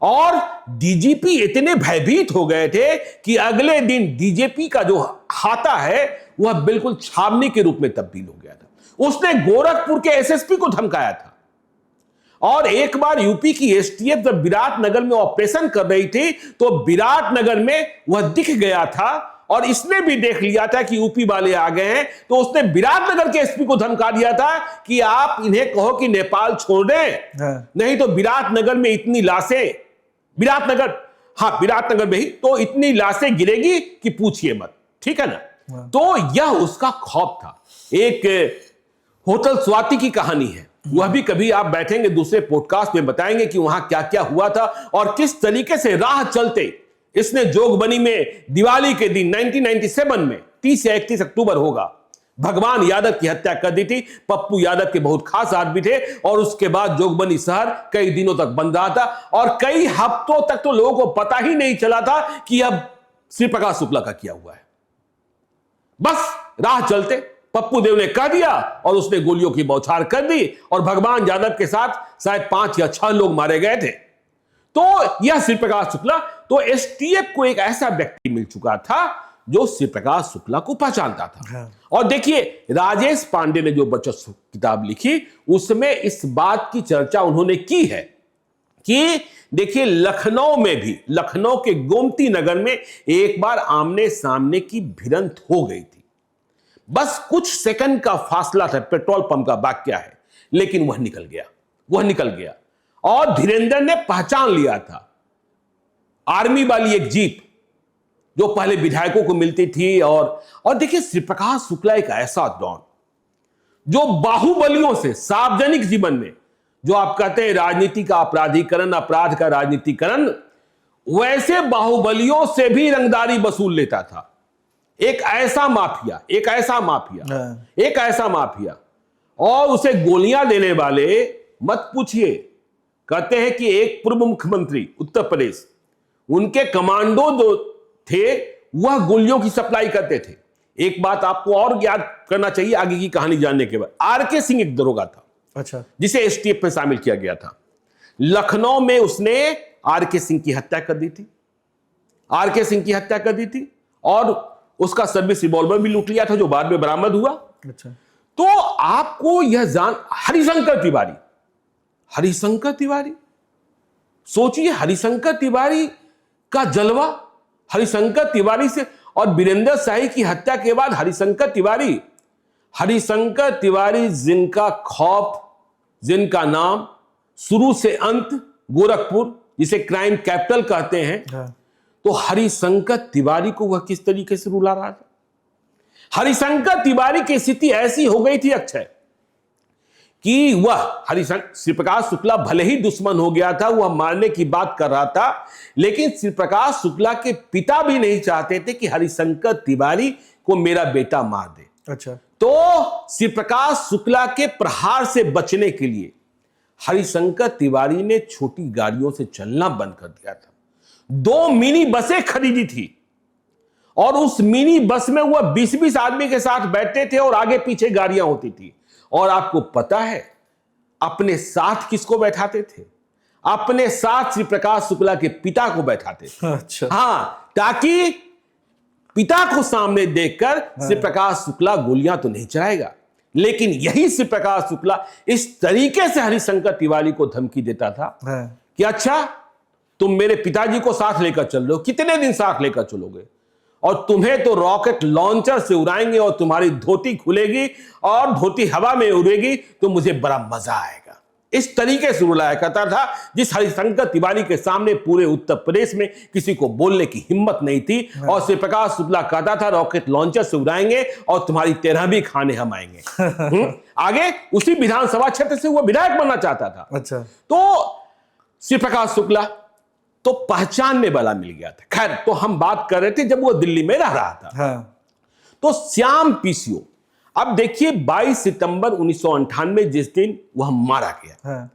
और DGP इतने भयभीत हो गए थे कि अगले दिन DGP का जो हाथा है वह बिल्कुल छावनी के रूप में तब्दील हो गया था। उसने गोरखपुर के SSP को धमकाया था। और एक बार यूपी की STF जब विराटनगर में ऑपरेशन कर रही थी, तो विराटनगर में वह दिख गया था, और इसने भी देख लिया था कि यूपी वाले आ गए हैं, तो उसने विराटनगर के SP को धमका दिया था कि आप इन्हें कहो कि नेपाल छोड़ दें, नहीं तो विराटनगर में इतनी लाशें, विराटनगर में ही तो इतनी लाशें गिरेगी कि पूछिए मत। ठीक है ना? तो यह उसका खौफ था। एक होटल स्वाति की कहानी है, वह भी कभी आप बैठेंगे दूसरे पॉडकास्ट में बताएंगे कि वहां क्या क्या हुआ था और किस तरीके से राह चलते इसने जोगबनी में दिवाली के दिन 1997 में 30 या 31 अक्टूबर होगा, भगवान यादव की हत्या कर दी थी। पप्पू यादव के बहुत खास आदमी थे, और उसके बाद जोगबनी शहर कई दिनों तक बंद रहा था, और कई हफ्तों तक तो लोगों को पता ही नहीं चला था कि अब श्री प्रकाश शुक्ला का किया हुआ है। बस राह चलते पप्पू देव ने कह दिया और उसने गोलियों की बौछार कर दी, और भगवान यादव के साथ शायद 5 या 6 लोग मारे गए थे। तो यह श्री प्रकाश शुक्ला, तो STF को एक ऐसा व्यक्ति मिल चुका था जो श्री प्रकाश शुक्ला को पहचानता था। और देखिए, राजेश पांडे ने जो बचत किताब लिखी, उसमें इस बात की चर्चा उन्होंने की है कि देखिए, लखनऊ में भी, लखनऊ के गोमती नगर में एक बार आमने सामने की भिड़ंत हो गई थी। बस कुछ सेकंड का फासला था, पेट्रोल पंप का वाक्य है, लेकिन वह निकल गया। और धीरेंद्र ने पहचान लिया था आर्मी वाली एक जीप जो पहले विधायकों को मिलती थी। और देखिए, श्री प्रकाश शुक्ला एक ऐसा डॉन जो बाहुबलियों से सार्वजनिक जीवन में, जो आप कहते हैं राजनीति का अपराधीकरण, अपराध का राजनीतिकरण, वैसे बाहुबलियों से भी रंगदारी वसूल लेता था। एक ऐसा माफिया, और उसे गोलियां देने वाले, मत पूछिए, कहते हैं कि एक पूर्व मुख्यमंत्री उत्तर प्रदेश, उनके कमांडो जो थे वह गोलियों की सप्लाई करते थे। एक बात आपको और याद करना चाहिए आगे की कहानी जानने के बाद, RK सिंह एक दरोगा था, अच्छा, जिसे STF में शामिल किया गया था। लखनऊ में उसने RK सिंह की हत्या कर दी थी, और उसका सर्विस रिवॉल्वर भी लूट लिया था, जो बाद में बरामद हुआ। अच्छा। तो आपको यह जान, हरिशंकर हरिशंकर तिवारी, सोचिए हरिशंकर तिवारी का जलवा, हरिशंकर तिवारी से, और वीरेंद्र शाही की हत्या के बाद हरिशंकर तिवारी जिनका खौफ, जिनका नाम शुरू से अंत गोरखपुर, जिसे क्राइम कैपिटल कहते हैं, तो हरिशंकर तिवारी को वह किस तरीके से रुला रहा था। हरिशंकर तिवारी की स्थिति ऐसी हो गई थी अक्षय कि वह श्री प्रकाश शुक्ला भले ही दुश्मन हो गया था, वह मारने की बात कर रहा था, लेकिन श्री प्रकाश शुक्ला के पिता भी नहीं चाहते थे कि हरिशंकर तिवारी को मेरा बेटा मार दे। अच्छा। तो श्री प्रकाश शुक्ला के प्रहार से बचने के लिए हरिशंकर तिवारी ने छोटी गाड़ियों से चलना बंद कर दिया था। 2 मिनी बसें खरीदी थी और उस मिनी बस में वह 20-20 आदमी के साथ बैठते थे और आगे पीछे गाड़ियां होती थी। और आपको पता है अपने साथ किसको बैठाते थे? अपने साथ श्री प्रकाश शुक्ला के पिता को बैठाते थे। अच्छा। हां, ताकि पिता को सामने देखकर श्री प्रकाश शुक्ला गोलियां तो नहीं चलाएगा, लेकिन यही श्री प्रकाश शुक्ला इस तरीके से हरिशंकर तिवारी को धमकी देता था कि अच्छा तुम मेरे पिताजी को साथ लेकर चल रहे हो, कितने दिन साथ लेकर चलोगे, और तुम्हें तो रॉकेट लॉन्चर से उड़ाएंगे और तुम्हारी धोती खुलेगी और धोती हवा में उड़ेगी तो मुझे बड़ा मजा आएगा। इस तरीके से रुलाया करता था, जिस हरिशंकर तिवारी के सामने पूरे उत्तर प्रदेश में किसी को बोलने की हिम्मत नहीं थी। और श्री प्रकाश शुक्ला कहता था रॉकेट लॉन्चर से उड़ाएंगे और तुम्हारी 13वीं खाने हम आएंगे। आगे उसी विधानसभा क्षेत्र से वो विधायक बनना चाहता था। अच्छा। तो श्री प्रकाश शुक्ला तो पहचानने वाला मिल गया था। खैर, तो हम बात कर रहे थे जब वो दिल्ली में रह रहा था। तो श्याम पीसीओ, अब देखिए 22 सितंबर 1998 जिस दिन वह मारा गया,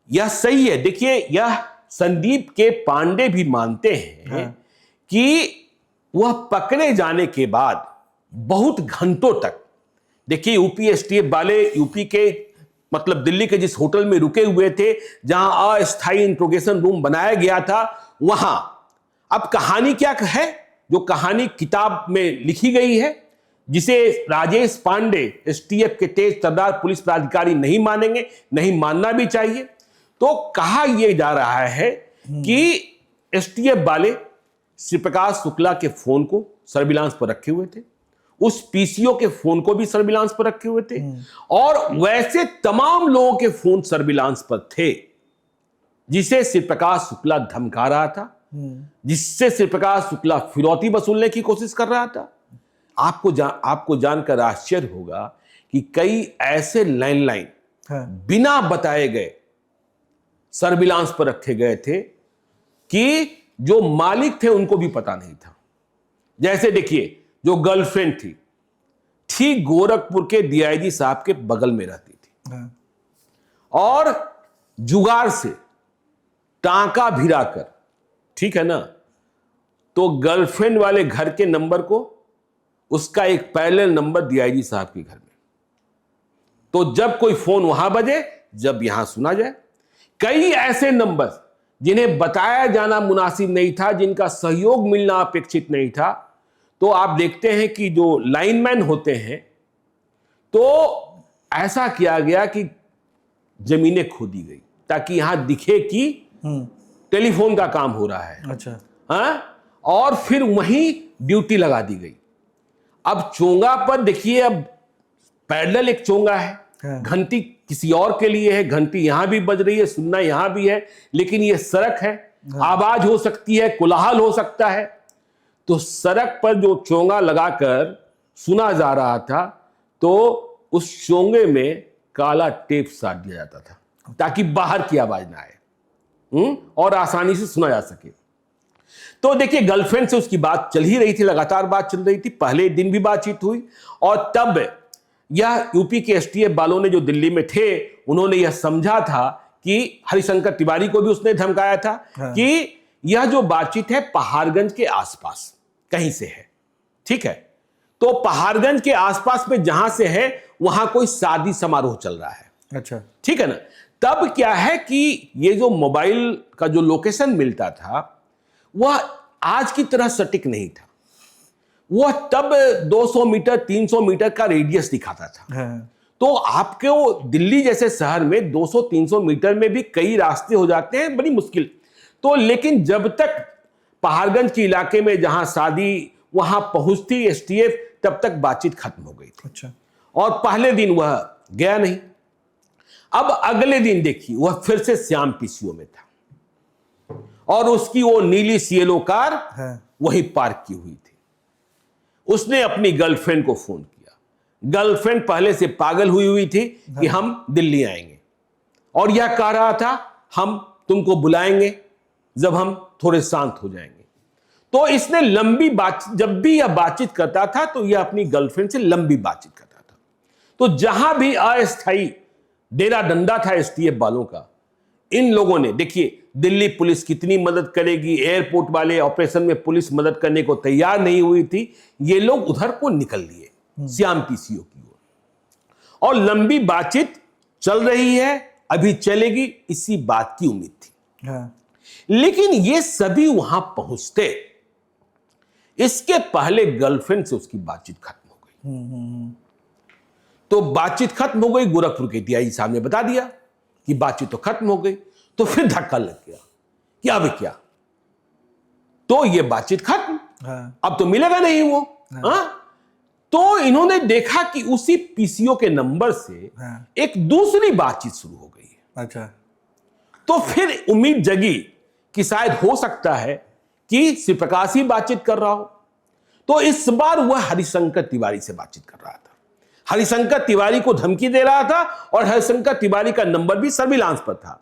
यह सही है। देखिए यह संदीप के पांडे भी मानते हैं कि वह पकड़े जाने के बाद बहुत घंटों तक, देखिए यूपी एसटीएफ वाले यूपी के मतलब दिल्ली के जिस होटल में रुके हुए थे, जहां अस्थायी इंट्रोगेशन रूम बनाया गया था, वहां अब कहानी क्या है, जो कहानी किताब में लिखी गई है, जिसे राजेश पांडे एसटीएफ के तेज तर्रार पुलिस पदाधिकारी नहीं मानेंगे, नहीं मानना भी चाहिए। तो कहा यह जा रहा है कि एसटीएफ वाले श्री प्रकाश शुक्ला के फोन को सर्विलांस पर रखे हुए थे, उस पीसीओ के फोन को भी सर्विलांस पर रखे हुए थे, और वैसे तमाम लोगों के फोन सर्विलांस पर थे जिसे श्री प्रकाश शुक्ला धमका रहा था, जिससे श्री प्रकाश शुक्ला फिरौती वसूलने की कोशिश कर रहा था। आपको जानकर आश्चर्य होगा कि कई ऐसे लैंडलाइन बिना बताए गए सर्विलांस पर रखे गए थे कि जो मालिक थे उनको भी पता नहीं था। जैसे देखिए, जो गर्लफ्रेंड थी ठीक गोरखपुर के डीआईजी साहब के बगल में रहती थी, और जुगाड़ से टांका भिराकर, ठीक है ना, तो गर्लफ्रेंड वाले घर के नंबर को उसका एक पैरेलल नंबर डीआईजी साहब के घर में, तो जब कोई फोन वहां बजे, जब यहां सुना जाए। कई ऐसे नंबर जिन्हें बताया जाना मुनासिब नहीं था, जिनका सहयोग मिलना अपेक्षित नहीं था, तो आप देखते हैं कि जो लाइनमैन होते हैं, तो ऐसा किया गया कि जमीनें खोदी गई ताकि यहां दिखे कि टेलीफोन का काम हो रहा है। अच्छा। और फिर वहीं ड्यूटी लगा दी गई। अब चोंगा पर देखिए, अब पैरेलल एक चोंगा है, घंटी किसी और के लिए है, घंटी यहां भी बज रही है, सुनना यहां भी है, लेकिन यह सड़क है, आवाज हो सकती है, कोलाहल हो सकता है। तो सड़क पर जो चोंगा लगाकर सुना जा रहा था, तो उस चोंगे में काला टेप साट दिया जाता था ताकि बाहर की आवाज ना आए और आसानी से सुना जा सके। तो देखिए, गर्लफ्रेंड से उसकी बात चल ही रही थी, लगातार बात चल रही थी, पहले दिन भी बातचीत हुई, और तब यह यूपी के एसटीएफ वालों ने जो दिल्ली में थे, उन्होंने यह समझा था कि हरिशंकर तिवारी को भी उसने धमकाया था कि यह जो बातचीत है पहाड़गंज के आसपास कहीं से है, ठीक है। तो पहाड़गंज के आसपास में जहां से है वहां कोई शादी समारोह चल रहा है। अच्छा, ठीक है ना। तब क्या है कि ये जो मोबाइल का जो लोकेशन मिलता था वह आज की तरह सटीक नहीं था, वह तब 200 मीटर 300 मीटर का रेडियस दिखाता था। तो आपके वो दिल्ली जैसे शहर में 200-300 मीटर में भी कई रास्ते हो जाते हैं, बड़ी मुश्किल। तो लेकिन जब तक पहाड़गंज के इलाके में जहां शादी वहां पहुंचती एसटीएफ, तब तक बातचीत खत्म हो गई थी। अच्छा। और पहले दिन वह गया नहीं। अब अगले दिन देखिए वह फिर से श्याम पीसीओ में था और उसकी वो नीली सीएलओ कार वही पार्क की हुई थी। उसने अपनी गर्लफ्रेंड को फोन किया। गर्लफ्रेंड पहले से पागल हुई थी कि हम दिल्ली आएंगे, और यह कह रहा था हम तुमको बुलाएंगे जब हम थोड़े शांत हो जाएंगे। तो इसने लंबी बात, जब भी यह बातचीत करता था तो यह अपनी गर्लफ्रेंड से लंबी बातचीत करता था। तो जहां भी अस्थायी डेरा डंडा था एसटीएफ वालों का, इन लोगों ने, देखिए दिल्ली पुलिस कितनी मदद करेगी, एयरपोर्ट वाले ऑपरेशन में पुलिस मदद करने को तैयार नहीं हुई थी, ये लोग उधर को निकल लिए श्याम पीसीओ की ओर। और लंबी बातचीत चल रही है, अभी चलेगी, इसी बात की उम्मीद थी। लेकिन ये सभी वहां पहुंचते, इसके पहले गर्लफ्रेंड से उसकी बातचीत खत्म हो गई। तो बातचीत खत्म हो गई, गोरखपुर के टीआई साहब ने बता दिया कि बातचीत तो खत्म हो गई। तो फिर धक्का लग गया कि अब क्या, तो ये बातचीत खत्म, अब तो मिलेगा नहीं वो। तो इन्होंने देखा कि उसी पीसीओ के नंबर से एक दूसरी बातचीत शुरू हो गई है। अच्छा। तो फिर उम्मीद जगी कि शायद हो सकता है कि शिवप्रकाश ही बातचीत कर रहा हो। तो इस बार वह हरिशंकर तिवारी से बातचीत कर रहा था। हरिशंकर तिवारी को धमकी दे रहा था और हरिशंकर तिवारी का नंबर भी सर्विलांस पर था।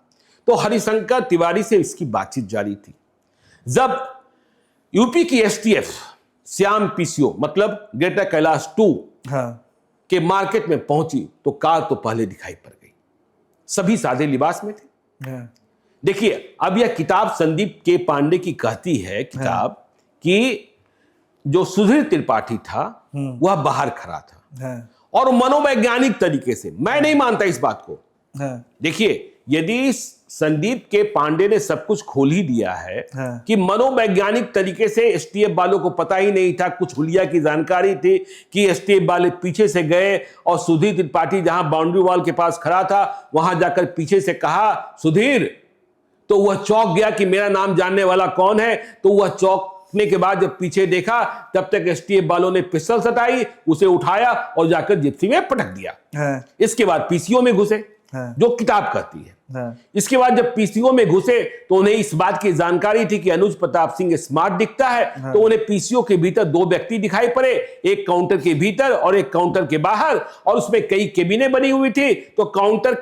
तो हरिशंकर तिवारी से इसकी बातचीत जारी थी। जब यूपी की एसटीएफ श्याम पीसीओ मतलब ग्रेटर कैलाश 2 के मार्केट में पहुंची तो कार तो पहले दिखाई पड़ गई। सभी सादे लिबास में थे। देखिए अब यह किताब संदीप के पांडे की कहती है किताब कि जो सुधीर त्रिपाठी था वह बाहर खड़ा था और मनोवैज्ञानिक तरीके से, मैं नहीं मानता इस बात को। देखिए यदि संदीप के पांडे ने सब कुछ खोल ही दिया है कि मनोवैज्ञानिक तरीके से एसटीएफ वालों को पता ही नहीं था, कुछ हुलिया की जानकारी थी कि एसटीएफ वाले पीछे से गए और सुधीर त्रिपाठी जहां बाउंड्री वॉल के पास खड़ा था वहां जाकर पीछे से कहा सुधीर, तो वह चौंक गया कि मेरा नाम जानने वाला कौन है। तो वह चौंकने के बाद जब पीछे देखा तब तक एसटीएफ वालों ने पिस्टल सटाई, उसे उठाया और जाकर जिप्सी में पटक दिया। इसके बाद पीसीओ में घुसे, जो किताब कहती है। इसके बाद जब पीसीओ में घुसे तो उन्हें इस बात की जानकारी थी कि अनुज प्रताप सिंह स्मार्ट दिखता है। तो उन्हें पीसीओ के भीतर 2 व्यक्ति दिखाई पड़े, एक काउंटर के भीतर और एक काउंटर के बाहर, और उसमें कई केबिनें बनी हुई थी। तो काउंटर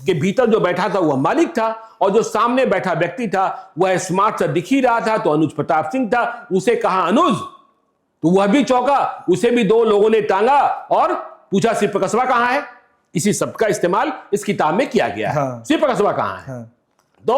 के भीतर जो बैठा था वह मालिक था और जो सामने बैठा व्यक्ति था वह स्मार्ट सा दिख ही रहा था, तो अनुज प्रताप सिंह था। उसे कहा अनुज, तो वह भी चौंका, उसे भी 2 लोगों ने टांगा और पूछा शिवप्रकाशवा कहां है। इसी शब्द का इस्तेमाल इस किताब में किया गया है। शिवप्रकाशवा कहां है। तो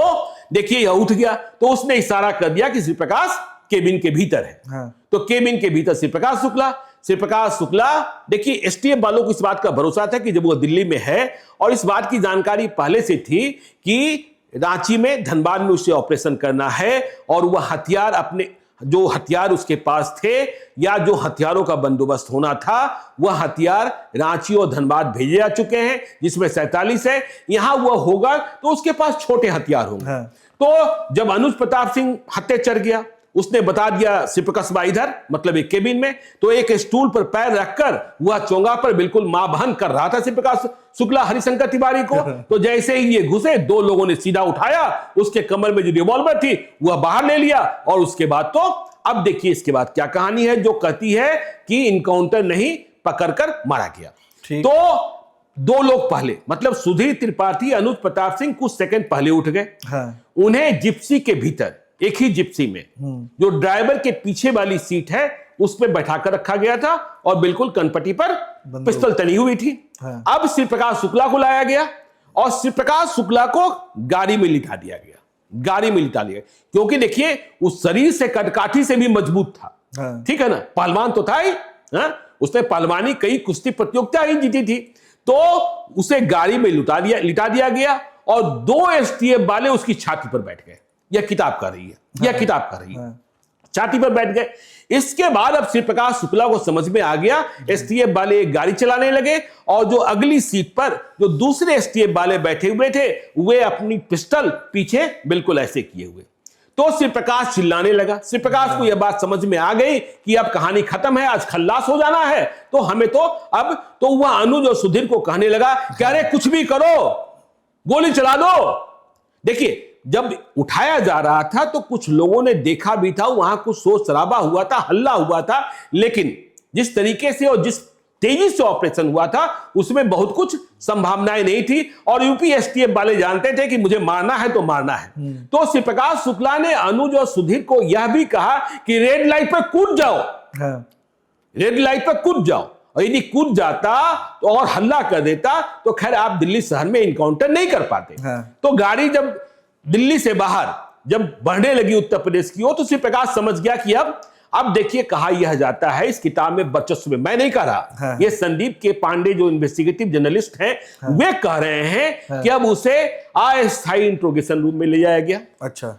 देखिए यह उठ गया, तो उसने इशारा कर दिया कि शिवप्रकाश केबिन के भीतर है। तो केबिन के भीतर शिवप्रकाश शुक्ला, देखिए एसटीएफ वालों को इस बात का भरोसा था कि जब वो दिल्ली में है, और इस बात की जानकारी पहले से थी कि रांची में, धनबाद में उसे ऑपरेशन करना है, और वह हथियार, अपने जो हथियार उसके पास थे या जो हथियारों का बंदोबस्त होना था, वह हथियार रांची और धनबाद भेजे जा चुके हैं, जिसमें 47 है। यहां वह होगा तो उसके पास छोटे हथियार होंगे। तो जब अनुज प्रताप सिंह हत्या चढ़ गया, उसने बता दिया शिवप्रकाशवा इधर, मतलब एक केबिन में, तो एक स्टूल पर पैर रखकर वह चोंगा पर बिल्कुल मां बहन कर रहा था शिवप्रकाश शुक्ला हरिशंकर तिवारी को। तो जैसे ही ये घुसे 2 लोगों ने सीधा उठाया, उसके कमर में जो रिवॉल्वर थी वह बाहर ले लिया, और उसके बाद तो अब देखिए इसके बाद क्या कहानी है, जो कहती है कि इनकाउंटर नहीं पकड़कर मारा गया। तो 2 लोग पहले, मतलब सुधीर त्रिपाठी, अनुज प्रताप सिंह कुछ सेकंड पहले उठ गए। उन्हें जिप्सी के भीतर, एक ही जिप्सी में, जो ड्राइवर के पीछे वाली सीट है उसमें बैठाकर रखा गया था और बिल्कुल कनपटी पर पिस्टल तनी हुई थी। अब शिवप्रकाश शुक्ला को लाया गया और शिवप्रकाश शुक्ला को गाड़ी में लिटा दिया गया, क्योंकि देखिए उस शरीर से, कटकाठी से भी मजबूत था। ठीक है ना, पहलवान तो था ही, उसने पहलवानी कई कुश्ती प्रतियोगिता ही जीती थी। तो उसे गाड़ी में लिटा दिया गया और 2 एसटीएफ वाले उसकी छाती पर बैठ गए। यह किताब कर रही है। छाती पर बैठ गए। इसके बाद अब श्री प्रकाश शुक्ला को समझ में आ गया, एसटीएफ वाले एक गाड़ी चलाने लगे और जो अगली सीट पर जो दूसरे एसटीएफ वाले बैठे हुए थे वे अपनी पिस्टल पीछे बिल्कुल ऐसे किए हुए। तो श्री प्रकाश चिल्लाने लगा। श्री प्रकाश को यह बात समझ में आ गई कि अब कहानी खत्म है, आज खल्लास हो जाना है, तो हमें तो अब तो वह अनुज और सुधीर को कहने लगा कि अरे कुछ भी करो, गोली चला दो। देखिए जब उठाया जा रहा था तो कुछ लोगों ने देखा भी था, वहां कुछ शोर शराबा हुआ था, हल्ला हुआ था, लेकिन जिस तरीके से और जिस तेजी से ऑपरेशन हुआ था उसमें बहुत कुछ संभावनाएं नहीं थी और यूपी एसटीएफ वाले जानते थे कि मुझे मारना है तो मारना है। तो श्री प्रकाश शुक्ला ने अनुज और सुधीर को यह भी कहा कि रेड लाइट पर कूद जाओ, रेड लाइट पर कूद जाओ, और यदि कूद जाता तो और हल्ला कर देता तो खैर आप दिल्ली शहर में इनकाउंटर नहीं कर पाते। तो गाड़ी जब दिल्ली से बाहर जब बढ़ने लगी उत्तर प्रदेश की ओर तो श्री प्रकाश समझ गया कि अब देखिए कहा यह जाता है इस किताब में वर्चस्व में, मैं नहीं कह रहा, ये संदीप के पांडे जो इन्वेस्टिगेटिव जर्नलिस्ट हैं वे कह रहे हैं कि अब उसे अस्थायी इंट्रोगेशन रूम में ले जाया गया। अच्छा,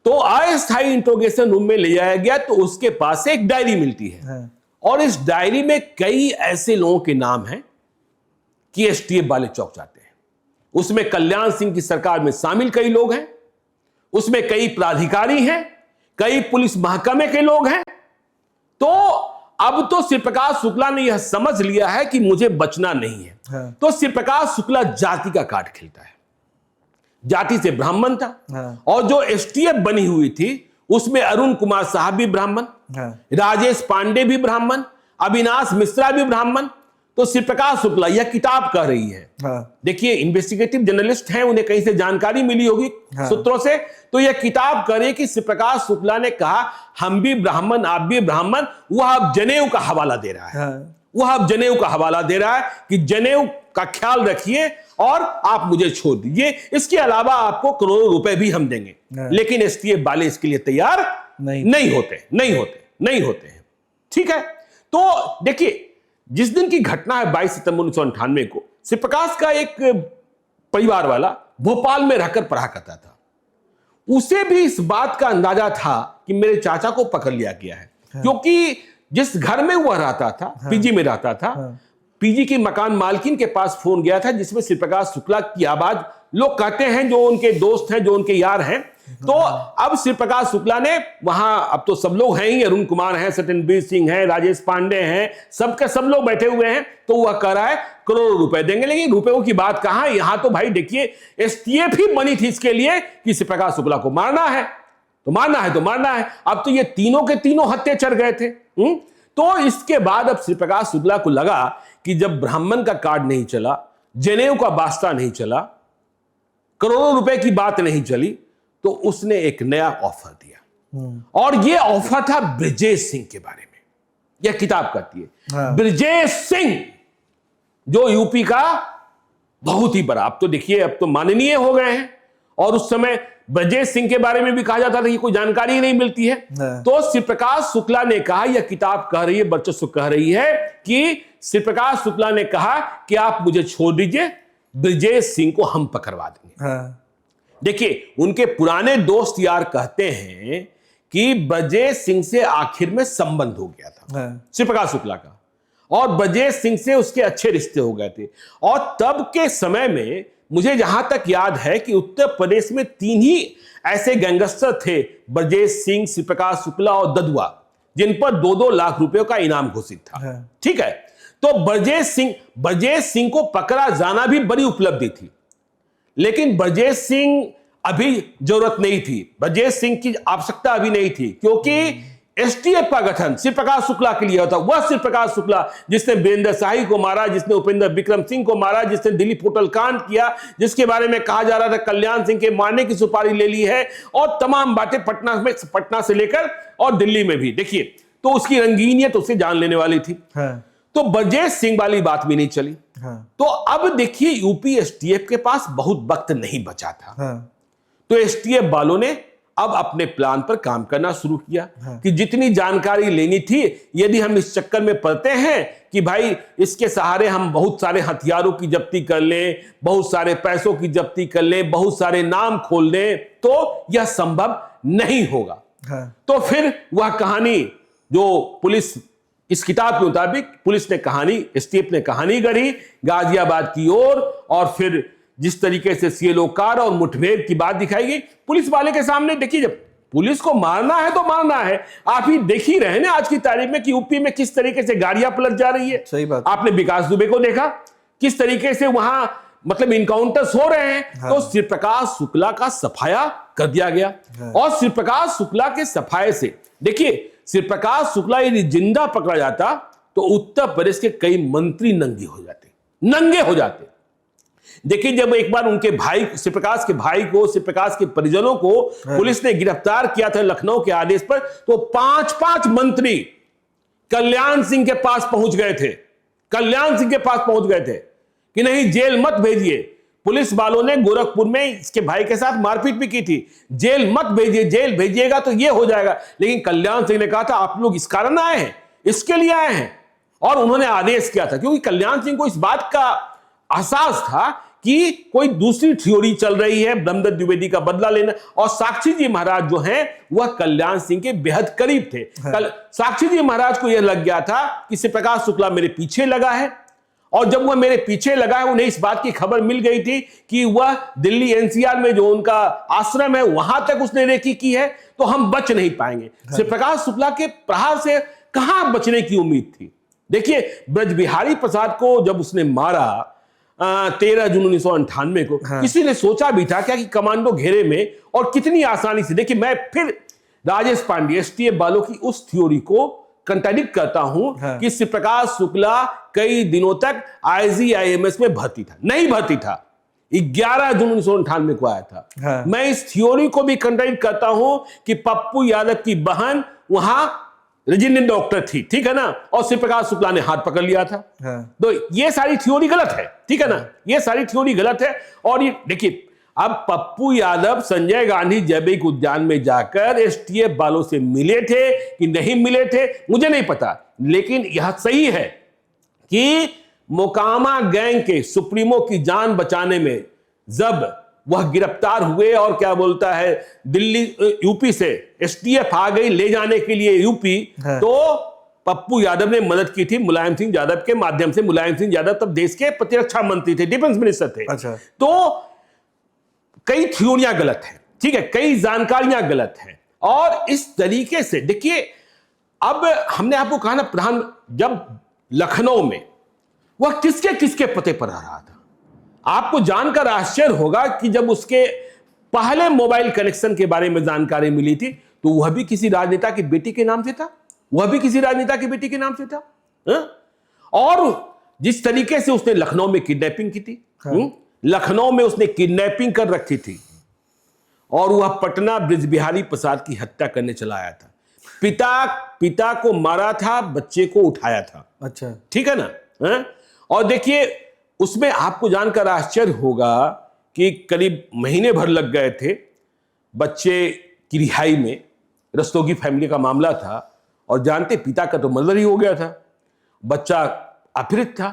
तो अस्थायी इंट्रोगेशन रूम में ले जाया गया तो उसके पास से एक डायरी मिलती है और इस डायरी में कई ऐसे लोगों के नाम हैं कि एसटीएफ वाले चौंक जाते हैं। उसमें कल्याण सिंह की सरकार में शामिल कई लोग हैं, उसमें कई प्राधिकारी हैं, कई पुलिस महकमे के लोग हैं। तो अब तो श्री प्रकाश शुक्ला ने यह समझ लिया है कि मुझे बचना नहीं है। तो श्री प्रकाश शुक्ला जाति का कार्ड खेलता है, जाति से ब्राह्मण था और जो एसटीएफ बनी हुई थी उसमें अरुण कुमार साहब भी ब्राह्मण, राजेश पांडे भी ब्राह्मण, अविनाश मिश्रा भी ब्राह्मण। तो श्री प्रकाश शुक्ला यह किताब कह रही है, देखिए इन्वेस्टिगेटिव जर्नलिस्ट हैं, उन्हें कहीं से जानकारी मिली होगी सूत्रों से, तो यह किताब कह रही है कि श्री प्रकाश शुक्ला ने कहा हम भी ब्राह्मण आप भी ब्राह्मण। वह अब जनेऊ का हवाला दे रहा है, वह अब जनेऊ का हवाला दे रहा है कि जनेऊ का ख्याल रखिए और आप मुझे छोड़ दीजिए, इसके अलावा आपको करोड़ों रुपए भी हम देंगे। लेकिन एसटीएफ वाले इसके लिए तैयार नहीं होते हैं। ठीक है, तो देखिए जिस दिन की घटना है 22 सितंबर 1998 को, श्री प्रकाश का एक परिवार वाला भोपाल में रहकर पढ़ा करता था, उसे भी इस बात का अंदाजा था कि मेरे चाचा को पकड़ लिया गया है। क्योंकि जिस घर में वह रहता था, पीजी में रहता था, पीजी की मकान मालकिन के पास फोन गया था जिसमें श्री प्रकाश शुक्ला की आवाज, लोग कहते हैं जो उनके दोस्त हैं जो उनके यार हैं। तो अब श्री प्रकाश शुक्ला ने वहां, अब तो सब लोग हैं ही, अरुण कुमार हैं, सत्येंद्र सिंह हैं, राजेश पांडे हैं, सबके सब लोग बैठे हुए हैं। तो वह कह रहा है करोड़ों रुपए देंगे, लेकिन रुपयों की बात कहां, यहां तो भाई देखिए एसटीएफ ही बनी थी इसके लिए कि श्री प्रकाश शुक्ला को मारना है तो मारना है। अब तो ये तीनों के तीनों हत्या चढ़ गए थे। तो इसके बाद अब श्री प्रकाश शुक्ला को लगा कि जब ब्राह्मण का कार्ड नहीं चला, जनेऊ का वास्ता नहीं चला, करोड़ों रुपए की बात नहीं चली, तो उसने एक नया ऑफर दिया और यह ऑफर था ब्रजेश सिंह के बारे में। यह किताब कहती है ब्रजेश सिंह जो यूपी का बहुत ही बड़ा, अब तो देखिए अब तो माननीय हो गए हैं, और उस समय ब्रजेश सिंह के बारे में भी कहा जाता था कि कोई जानकारी नहीं मिलती है। तो श्री प्रकाश शुक्ला ने कहा, यह किताब कह रही है, वर्चस्व कह रही है कि श्री प्रकाश शुक्ला ने कहा कि आप मुझे छोड़ दीजिए, ब्रजेश सिंह को हम पकड़वा देंगे। देखिए उनके पुराने दोस्त यार कहते हैं कि ब्रजेश सिंह से आखिर में संबंध हो गया था श्री प्रकाश शुक्ला का, और ब्रजेश सिंह से उसके अच्छे रिश्ते हो गए थे। और तब के समय में मुझे जहां तक याद है कि उत्तर प्रदेश में 3 ही ऐसे गैंगस्टर थे, ब्रजेश सिंह, श्री प्रकाश शुक्ला और ददुआ, जिन पर 2-2 लाख रुपयों का इनाम घोषित था। ठीक है, तो ब्रजेश सिंह को पकड़ा जाना भी बड़ी उपलब्धि थी, लेकिन ब्रजेश सिंह अभी जरूरत नहीं थी, ब्रजेश सिंह की आवश्यकता अभी नहीं थी, क्योंकि एसटीएफ का गठन श्री प्रकाश शुक्ला के लिए होता। वह श्री प्रकाश शुक्ला जिसने वीरेंद्र शाही को मारा, जिसने उपेंद्र विक्रम सिंह को मारा, जिसने दिलीप होटल कांड किया, जिसके बारे में कहा जा रहा था कल्याण सिंह के मारने की सुपारी ले ली है, और तमाम बातें पटना से लेकर और दिल्ली में भी देखिए, तो उसकी रंगीनियत उसे जान लेने वाली थी। तो ब्रजेश सिंह वाली बात भी नहीं चली। तो अब देखिए यूपी एसटीएफ के पास बहुत वक्त नहीं बचा था। तो एसटीएफ वालों ने अब अपने प्लान पर काम करना शुरू किया कि जितनी जानकारी लेनी थी, यदि हम इस चक्कर में पड़ते हैं कि भाई इसके सहारे हम बहुत सारे हथियारों की जब्ती कर लें, बहुत सारे पैसों की जब्ती कर लें, बहुत सारे नाम खोल लें, तो यह संभव नहीं होगा। हाँ। तो फिर वह कहानी जो पुलिस, इस किताब के मुताबिक पुलिस ने कहानी, एसटीएफ ने कहानी गढ़ी गाजियाबाद की ओर, और फिर जिस तरीके से सीएलओ कार और मुठभेड़ की बात दिखाई गई पुलिस वाले के सामने। देखिए, जब पुलिस को मारना है तो मारना है। आप ही देख ही रहे हैं आज की तारीख में कि यूपी में किस तरीके से गाड़ियां पलट जा रही है। सही बात। आपने विकास दुबे को देखा किस तरीके से वहां मतलब इनकाउंटर्स हो रहे हैं। हाँ। तो शिव प्रकाश शुक्ला का सफाया कर दिया गया। हाँ। और शिव प्रकाश शुक्ला के सफाये से, देखिए, शिव प्रकाश शुक्ला यदि जिंदा पकड़ा जाता तो उत्तर प्रदेश के कई मंत्री नंगे हो जाते। देखिए, जब एक बार उनके भाई, शिव प्रकाश के भाई को, शिव प्रकाश के परिजनों को पुलिस ने गिरफ्तार किया था लखनऊ के आदेश पर, तो 5-5 मंत्री कल्याण सिंह के पास पहुंच गए थे कि नहीं, जेल मत भेजिए। पुलिस वालों ने गोरखपुर में इसके भाई के साथ मारपीट भी की थी, जेल मत भेजिए, जेल भेजिएगा तो ये हो जाएगा। लेकिन कल्याण सिंह ने कहा था आप लोग इस कारण आए हैं, इसके लिए आए हैं, और उन्होंने आदेश किया था, क्योंकि कल्याण सिंह को इस बात का एहसास था कि कोई दूसरी थ्योरी चल रही है, ब्रह्मदत्त द्विवेदी का बदला लेना। और साक्षी जी महाराज जो हैं वह कल्याण सिंह के बेहद करीब थे। साक्षी जी महाराज को यह लग गया था कि शिव प्रकाश शुक्ला मेरे पीछे लगा है, और जब वह मेरे पीछे लगा है, उन्हें इस बात की खबर मिल गई थी कि वह दिल्ली एनसीआर में जो उनका आश्रम है वहां तक उसने रेकी की है, तो हम बच नहीं पाएंगे। शिव प्रकाश शुक्ला के प्रहार से कहां बचने की उम्मीद थी। देखिए, ब्रजबिहारी प्रसाद को जब उसने मारा 13 जून 1998 को, किसी ने सोचा भी था क्या कि कमांडो घेरे में, और कितनी आसानी से। देखिए, मैं फिर राजेश पांडे एसटीएफ वालों की उस थ्योरी को कंट्राडिक्ट करता हूं कि शिव प्रकाश शुक्ला कई दिनों तक आईजीआईएमएस में नहीं भर्ती था। 11 जून 1998 को आया था। मैं इस थ्योरी को भी कंट्राडिक्ट करता हूं कि पप्पू यादव की बहन वहां रेजिडेंट डॉक्टर थी, ठीक है ना, और शिव प्रकाश शुक्ला ने हाथ पकड़ लिया था। तो ये सारी थ्योरी गलत है, ठीक है ना, ये सारी थ्योरी गलत है। और ये देखिए, अब पप्पू यादव संजय गांधी जैविक उद्यान में जाकर एसटीएफ वालों से मिले थे कि नहीं मिले थे मुझे नहीं पता, लेकिन यह सही है कि मोकामा गैंग के सुप्रीमो की जान बचाने में जब वह गिरफ्तार हुए और क्या बोलता है दिल्ली यूपी से एसटीएफ आ गई ले जाने के लिए यूपी, तो पप्पू यादव ने मदद की थी मुलायम सिंह यादव के माध्यम से। मुलायम सिंह यादव तब देश के प्रतिरक्षा मंत्री थे, डिफेंस मिनिस्टर थे। अच्छा। तो कई थ्योरियां गलत हैं, ठीक है, कई जानकारियां गलत हैं, और इस तरीके से देखिए, अब हमने आपको कहा ना, प्रधान जब लखनऊ में वह किसके पते पर रह रहा था, आपको जानकर आश्चर्य होगा कि जब उसके पहले मोबाइल कनेक्शन के बारे में जानकारी मिली थी तो वह भी किसी राजनेता की बेटी के नाम से था, और जिस तरीके से उसने लखनऊ में किडनैपिंग की थी, लखनऊ में उसने किडनैपिंग कर रखी थी, और वह पटना ब्रजबिहारी प्रसाद की हत्या करने चला आया था। पिता को मारा था, बच्चे को उठाया था। अच्छा, ठीक है ना। और देखिए, उसमें आपको जानकर आश्चर्य होगा कि करीब महीने भर लग गए थे बच्चे की रिहाई में। रस्तोगी फैमिली का मामला था, और जानते पिता का तो मर्डर ही हो गया था, बच्चा अपहृत था।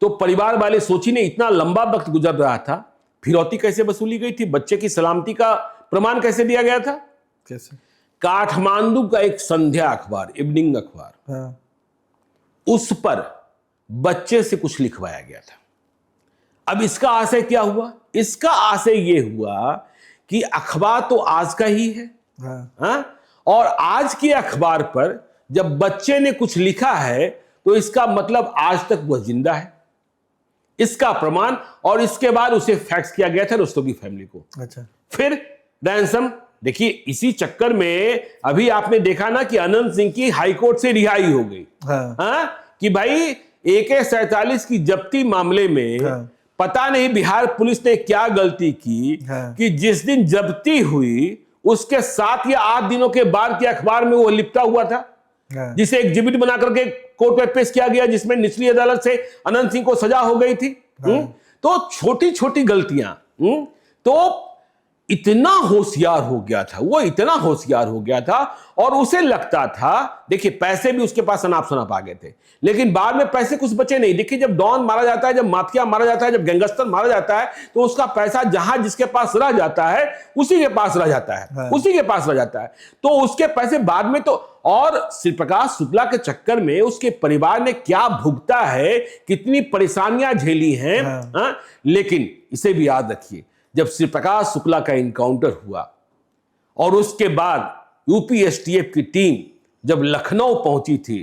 तो परिवार वाले सोची ने, इतना लंबा वक्त गुजर रहा था, फिरौती कैसे वसूली गई थी, बच्चे की सलामती का प्रमाण कैसे दिया गया था, कैसे? काठमांडू का एक संध्या अखबार, इवनिंग अखबार, उस पर बच्चे से कुछ लिखवाया गया था। अब इसका आशय क्या हुआ? इसका आशय यह हुआ कि अखबार तो आज का ही है, और आज के अखबार पर जब बच्चे ने कुछ लिखा है तो इसका मतलब आज तक वह जिंदा है, इसका प्रमाण। और इसके बाद उसे फैक्स किया गया था रस्तोगी फैमिली को। अच्छा। फिर रैंसम, देखिए इसी चक्कर में अभी आपने देखा ना कि अनंत सिंह की हाईकोर्ट से रिहाई हो गई। कि भाई AK-47 की जब्ती मामले में पता नहीं बिहार पुलिस ने क्या गलती की कि जिस दिन जब्ती हुई उसके 7 या 8 दिनों के बाद के अखबार में वो लिपटा हुआ था, जिसे एग्जिबिट बना करके कोर्ट में पेश किया गया, जिसमें निचली अदालत से अनंत सिंह को सजा हो गई थी। तो छोटी छोटी गलतियां। तो इतना होशियार हो गया था, वो इतना होशियार हो गया था, और उसे लगता था, देखिए पैसे भी उसके पास अनाप शनाप आ गए थे, लेकिन बाद में पैसे कुछ बचे नहीं। देखिए जब डॉन मारा जाता है, जब माफिया मारा जाता है, जब गैंगस्टर मारा जाता है, तो उसका पैसा जहां जिसके पास रह जाता है उसी के पास रह जाता है, हाँ। उसी के पास रह जाता है। तो उसके पैसे बाद में तो, और श्री प्रकाश शुक्ला के चक्कर में उसके परिवार ने क्या भुगता है, कितनी परेशानियां झेली हैं। हाँ। लेकिन इसे भी याद रखिए, जब श्री प्रकाश शुक्ला का इनकाउंटर हुआ और उसके बाद यूपी एसटीएफ की टीम जब लखनऊ पहुंची थी,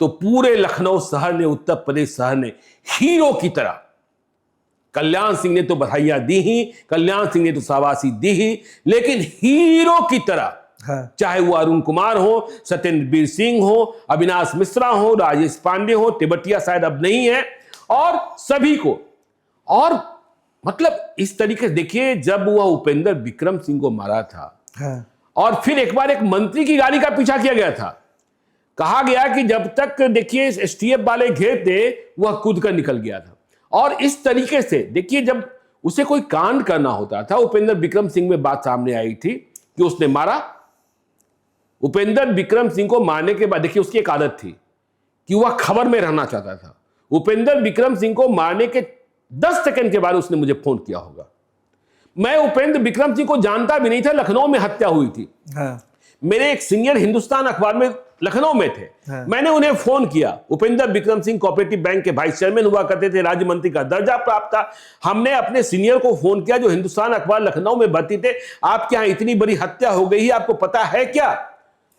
तो पूरे लखनऊ शहर ने, उत्तर प्रदेश शहर ने हीरो की तरह, कल्याण सिंह ने तो बधाइयां दी ही, कल्याण सिंह ने तो शाबाशी दी ही, लेकिन हीरो की तरह, हाँ। चाहे वो अरुण कुमार हो, सत्येंद्र सिंह हो, अविनाश मिश्रा हो, राजेश पांडे हो, तिबटिया शायद अब नहीं है, और सभी को, और मतलब इस तरीके से देखिए, जब वह उपेंद्र विक्रम सिंह को मारा था, हाँ। और फिर एक बार एक मंत्री की गाड़ी का पीछा किया गया था, कहा गया कि जब तक देखिए एसटीएफ वाले घेरते वह कूद कर निकल गया था। और इस तरीके से देखिए, जब उसे कोई कांड करना होता था, उपेंद्र विक्रम सिंह में बात सामने आई थी कि उसने मारा। उपेंद्र विक्रम सिंह को मारने के बाद देखिए उसकी एक आदत थी कि वह खबर में रहना चाहता था। उपेंद्र विक्रम सिंह को मारने के 10 सेकंड के बाद उसने मुझे फोन किया होगा। मैं उपेंद्र विक्रम सिंह को जानता भी नहीं था, लखनऊ में हत्या हुई थी। हाँ। मेरे एक सीनियर हिंदुस्तान अखबार में लखनऊ में थे। हाँ। मैंने उन्हें फोन किया। उपेंद्र विक्रम सिंह कोऑपरेटिव बैंक के वाइस चेयरमैन हुआ करते थे, राज्य मंत्री का दर्जा प्राप्त था। हमने अपने सीनियर को फोन किया जो हिंदुस्तान अखबार लखनऊ में भर्ती थे, आपके यहां इतनी बड़ी हत्या हो गई है, आपको पता है क्या?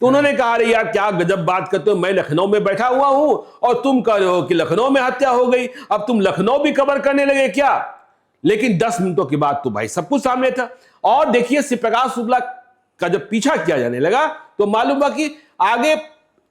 तो उन्होंने कहा, अरे यार क्या गजब बात करते हो, मैं लखनऊ में बैठा हुआ हूं और तुम कह रहे हो कि लखनऊ में हत्या हो गई, अब तुम लखनऊ भी कवर करने लगे क्या? लेकिन 10 मिनटों के बाद तो भाई सब कुछ सामने था। और देखिए श्री प्रकाश शुक्ला का जब पीछा किया जाने लगा तो मालूम हुआ कि आगे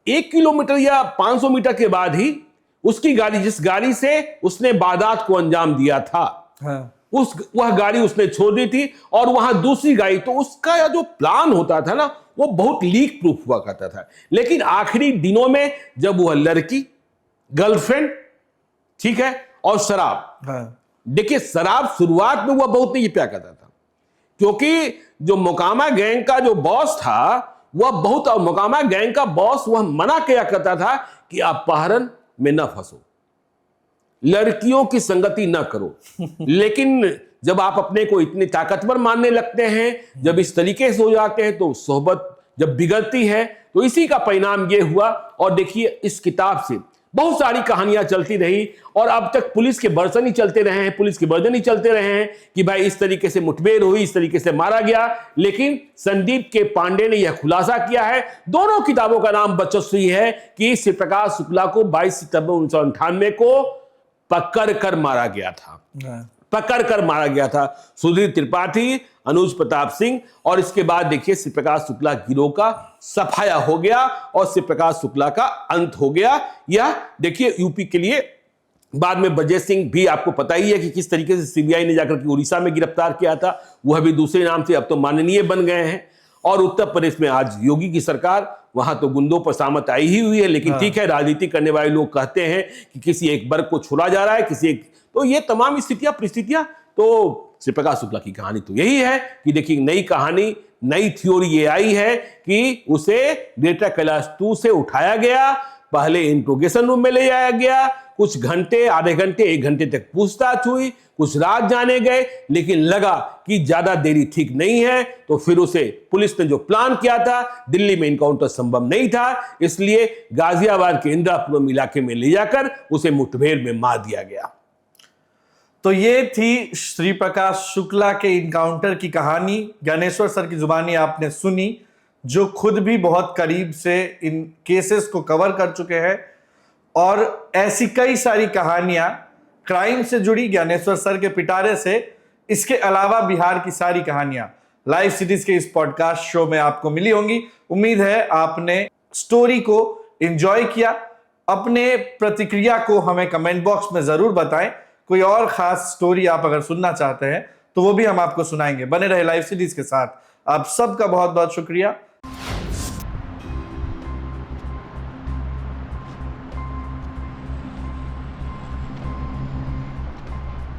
1 किलोमीटर या 500 मीटर के बाद ही उसकी गाड़ी, जिस गाड़ी से उसने वारदात को अंजाम दिया था, हाँ। वह गाड़ी उसने छोड़ दी थी, और वहां दूसरी गाड़ी, तो उसका जो प्लान होता था ना, वो बहुत लीक प्रूफ हुआ करता था। लेकिन आखिरी दिनों में जब वह लड़की, गर्लफ्रेंड, ठीक है, और शराब, हाँ। देखिए शराब शुरुआत में वह बहुत नहीं प्यार करता था, क्योंकि जो मोकामा गैंग का जो बॉस था वह बहुत, और मोकामा गैंग का बॉस वह मना किया करता था कि अपहरण में न फंसो, लड़कियों की संगति न करो। लेकिन जब आप अपने को इतने ताकतवर मानने लगते हैं, जब इस तरीके से हो जाते हैं, तो सोहबत जब बिगड़ती है, तो इसी का परिणाम ये हुआ। और देखिए इस किताब से बहुत सारी कहानियां चलती रही, और अब तक पुलिस के वर्जन ही चलते रहे हैं, पुलिस के वर्जन ही चलते रहे हैं कि भाई इस तरीके से मुठभेड़ हुई, इस तरीके से मारा गया। लेकिन संदीप के पांडे ने यह खुलासा किया है, दोनों किताबों का नाम बचश्री है, कि श्री प्रकाश शुक्ला को 22 सितंबर 1998 को पकड़ कर मारा गया था। हाँ। पकड़ कर मारा गया था सुधीर त्रिपाठी, अनुज प्रताप सिंह, और इसके बाद देखिए श्री प्रकाश शुक्ला गिरोह का सफाया हो गया और श्री प्रकाश शुक्ला का अंत हो गया। यह देखिए यूपी के लिए बाद में बजय सिंह भी आपको पता ही है कि किस तरीके से सीबीआई ने जाकर के उड़ीसा में गिरफ्तार किया था, वह भी दूसरे नाम से अब तो माननीय बन गए हैं। और उत्तर प्रदेश में आज योगी की सरकार, वहां तो गुंडों पर सामत आई ही हुई है। लेकिन ठीक है, राजनीति करने वाले लोग कहते हैं कि किसी एक वर्ग को छोड़ा जा रहा है, किसी एक, तो ये तमाम स्थितियां परिस्थितियां, तो श्री प्रकाश शुक्ला की कहानी तो यही है कि देखिए नई कहानी, नई थ्योरी ये आई है कि उसे ग्रेटर कैलाश 2 से उठाया गया, पहले इंट्रोगेशन रूम में ले जाया गया, कुछ घंटे, आधे घंटे, 1 घंटे तक पूछताछ हुई, कुछ रात जाने गए, लेकिन लगा कि ज्यादा देरी ठीक नहीं है, तो फिर उसे पुलिस ने जो प्लान किया था, दिल्ली में इनकाउंटर संभव नहीं था, इसलिए गाजियाबाद के इंदिरापुरम इलाके में ले जाकर उसे मुठभेड़ में मार दिया गया। तो ये थी श्री प्रकाश शुक्ला के इनकाउंटर की कहानी। ज्ञानेश्वर सर की जुबानी आपने सुनी, जो खुद भी बहुत करीब से इन केसेस को कवर कर चुके हैं, और ऐसी कई सारी कहानियां क्राइम से जुड़ी ज्ञानेश्वर सर के पिटारे से, इसके अलावा बिहार की सारी कहानियां लाइव सिटीज के इस पॉडकास्ट शो में आपको मिली होंगी। उम्मीद है आपने स्टोरी को एंजॉय किया। अपने प्रतिक्रिया को हमें कमेंट बॉक्स में जरूर बताएं। कोई और खास स्टोरी आप अगर सुनना चाहते हैं तो वो भी हम आपको सुनाएंगे। बने रहे लाइव सिटीज के साथ। आप सबका बहुत बहुत शुक्रिया।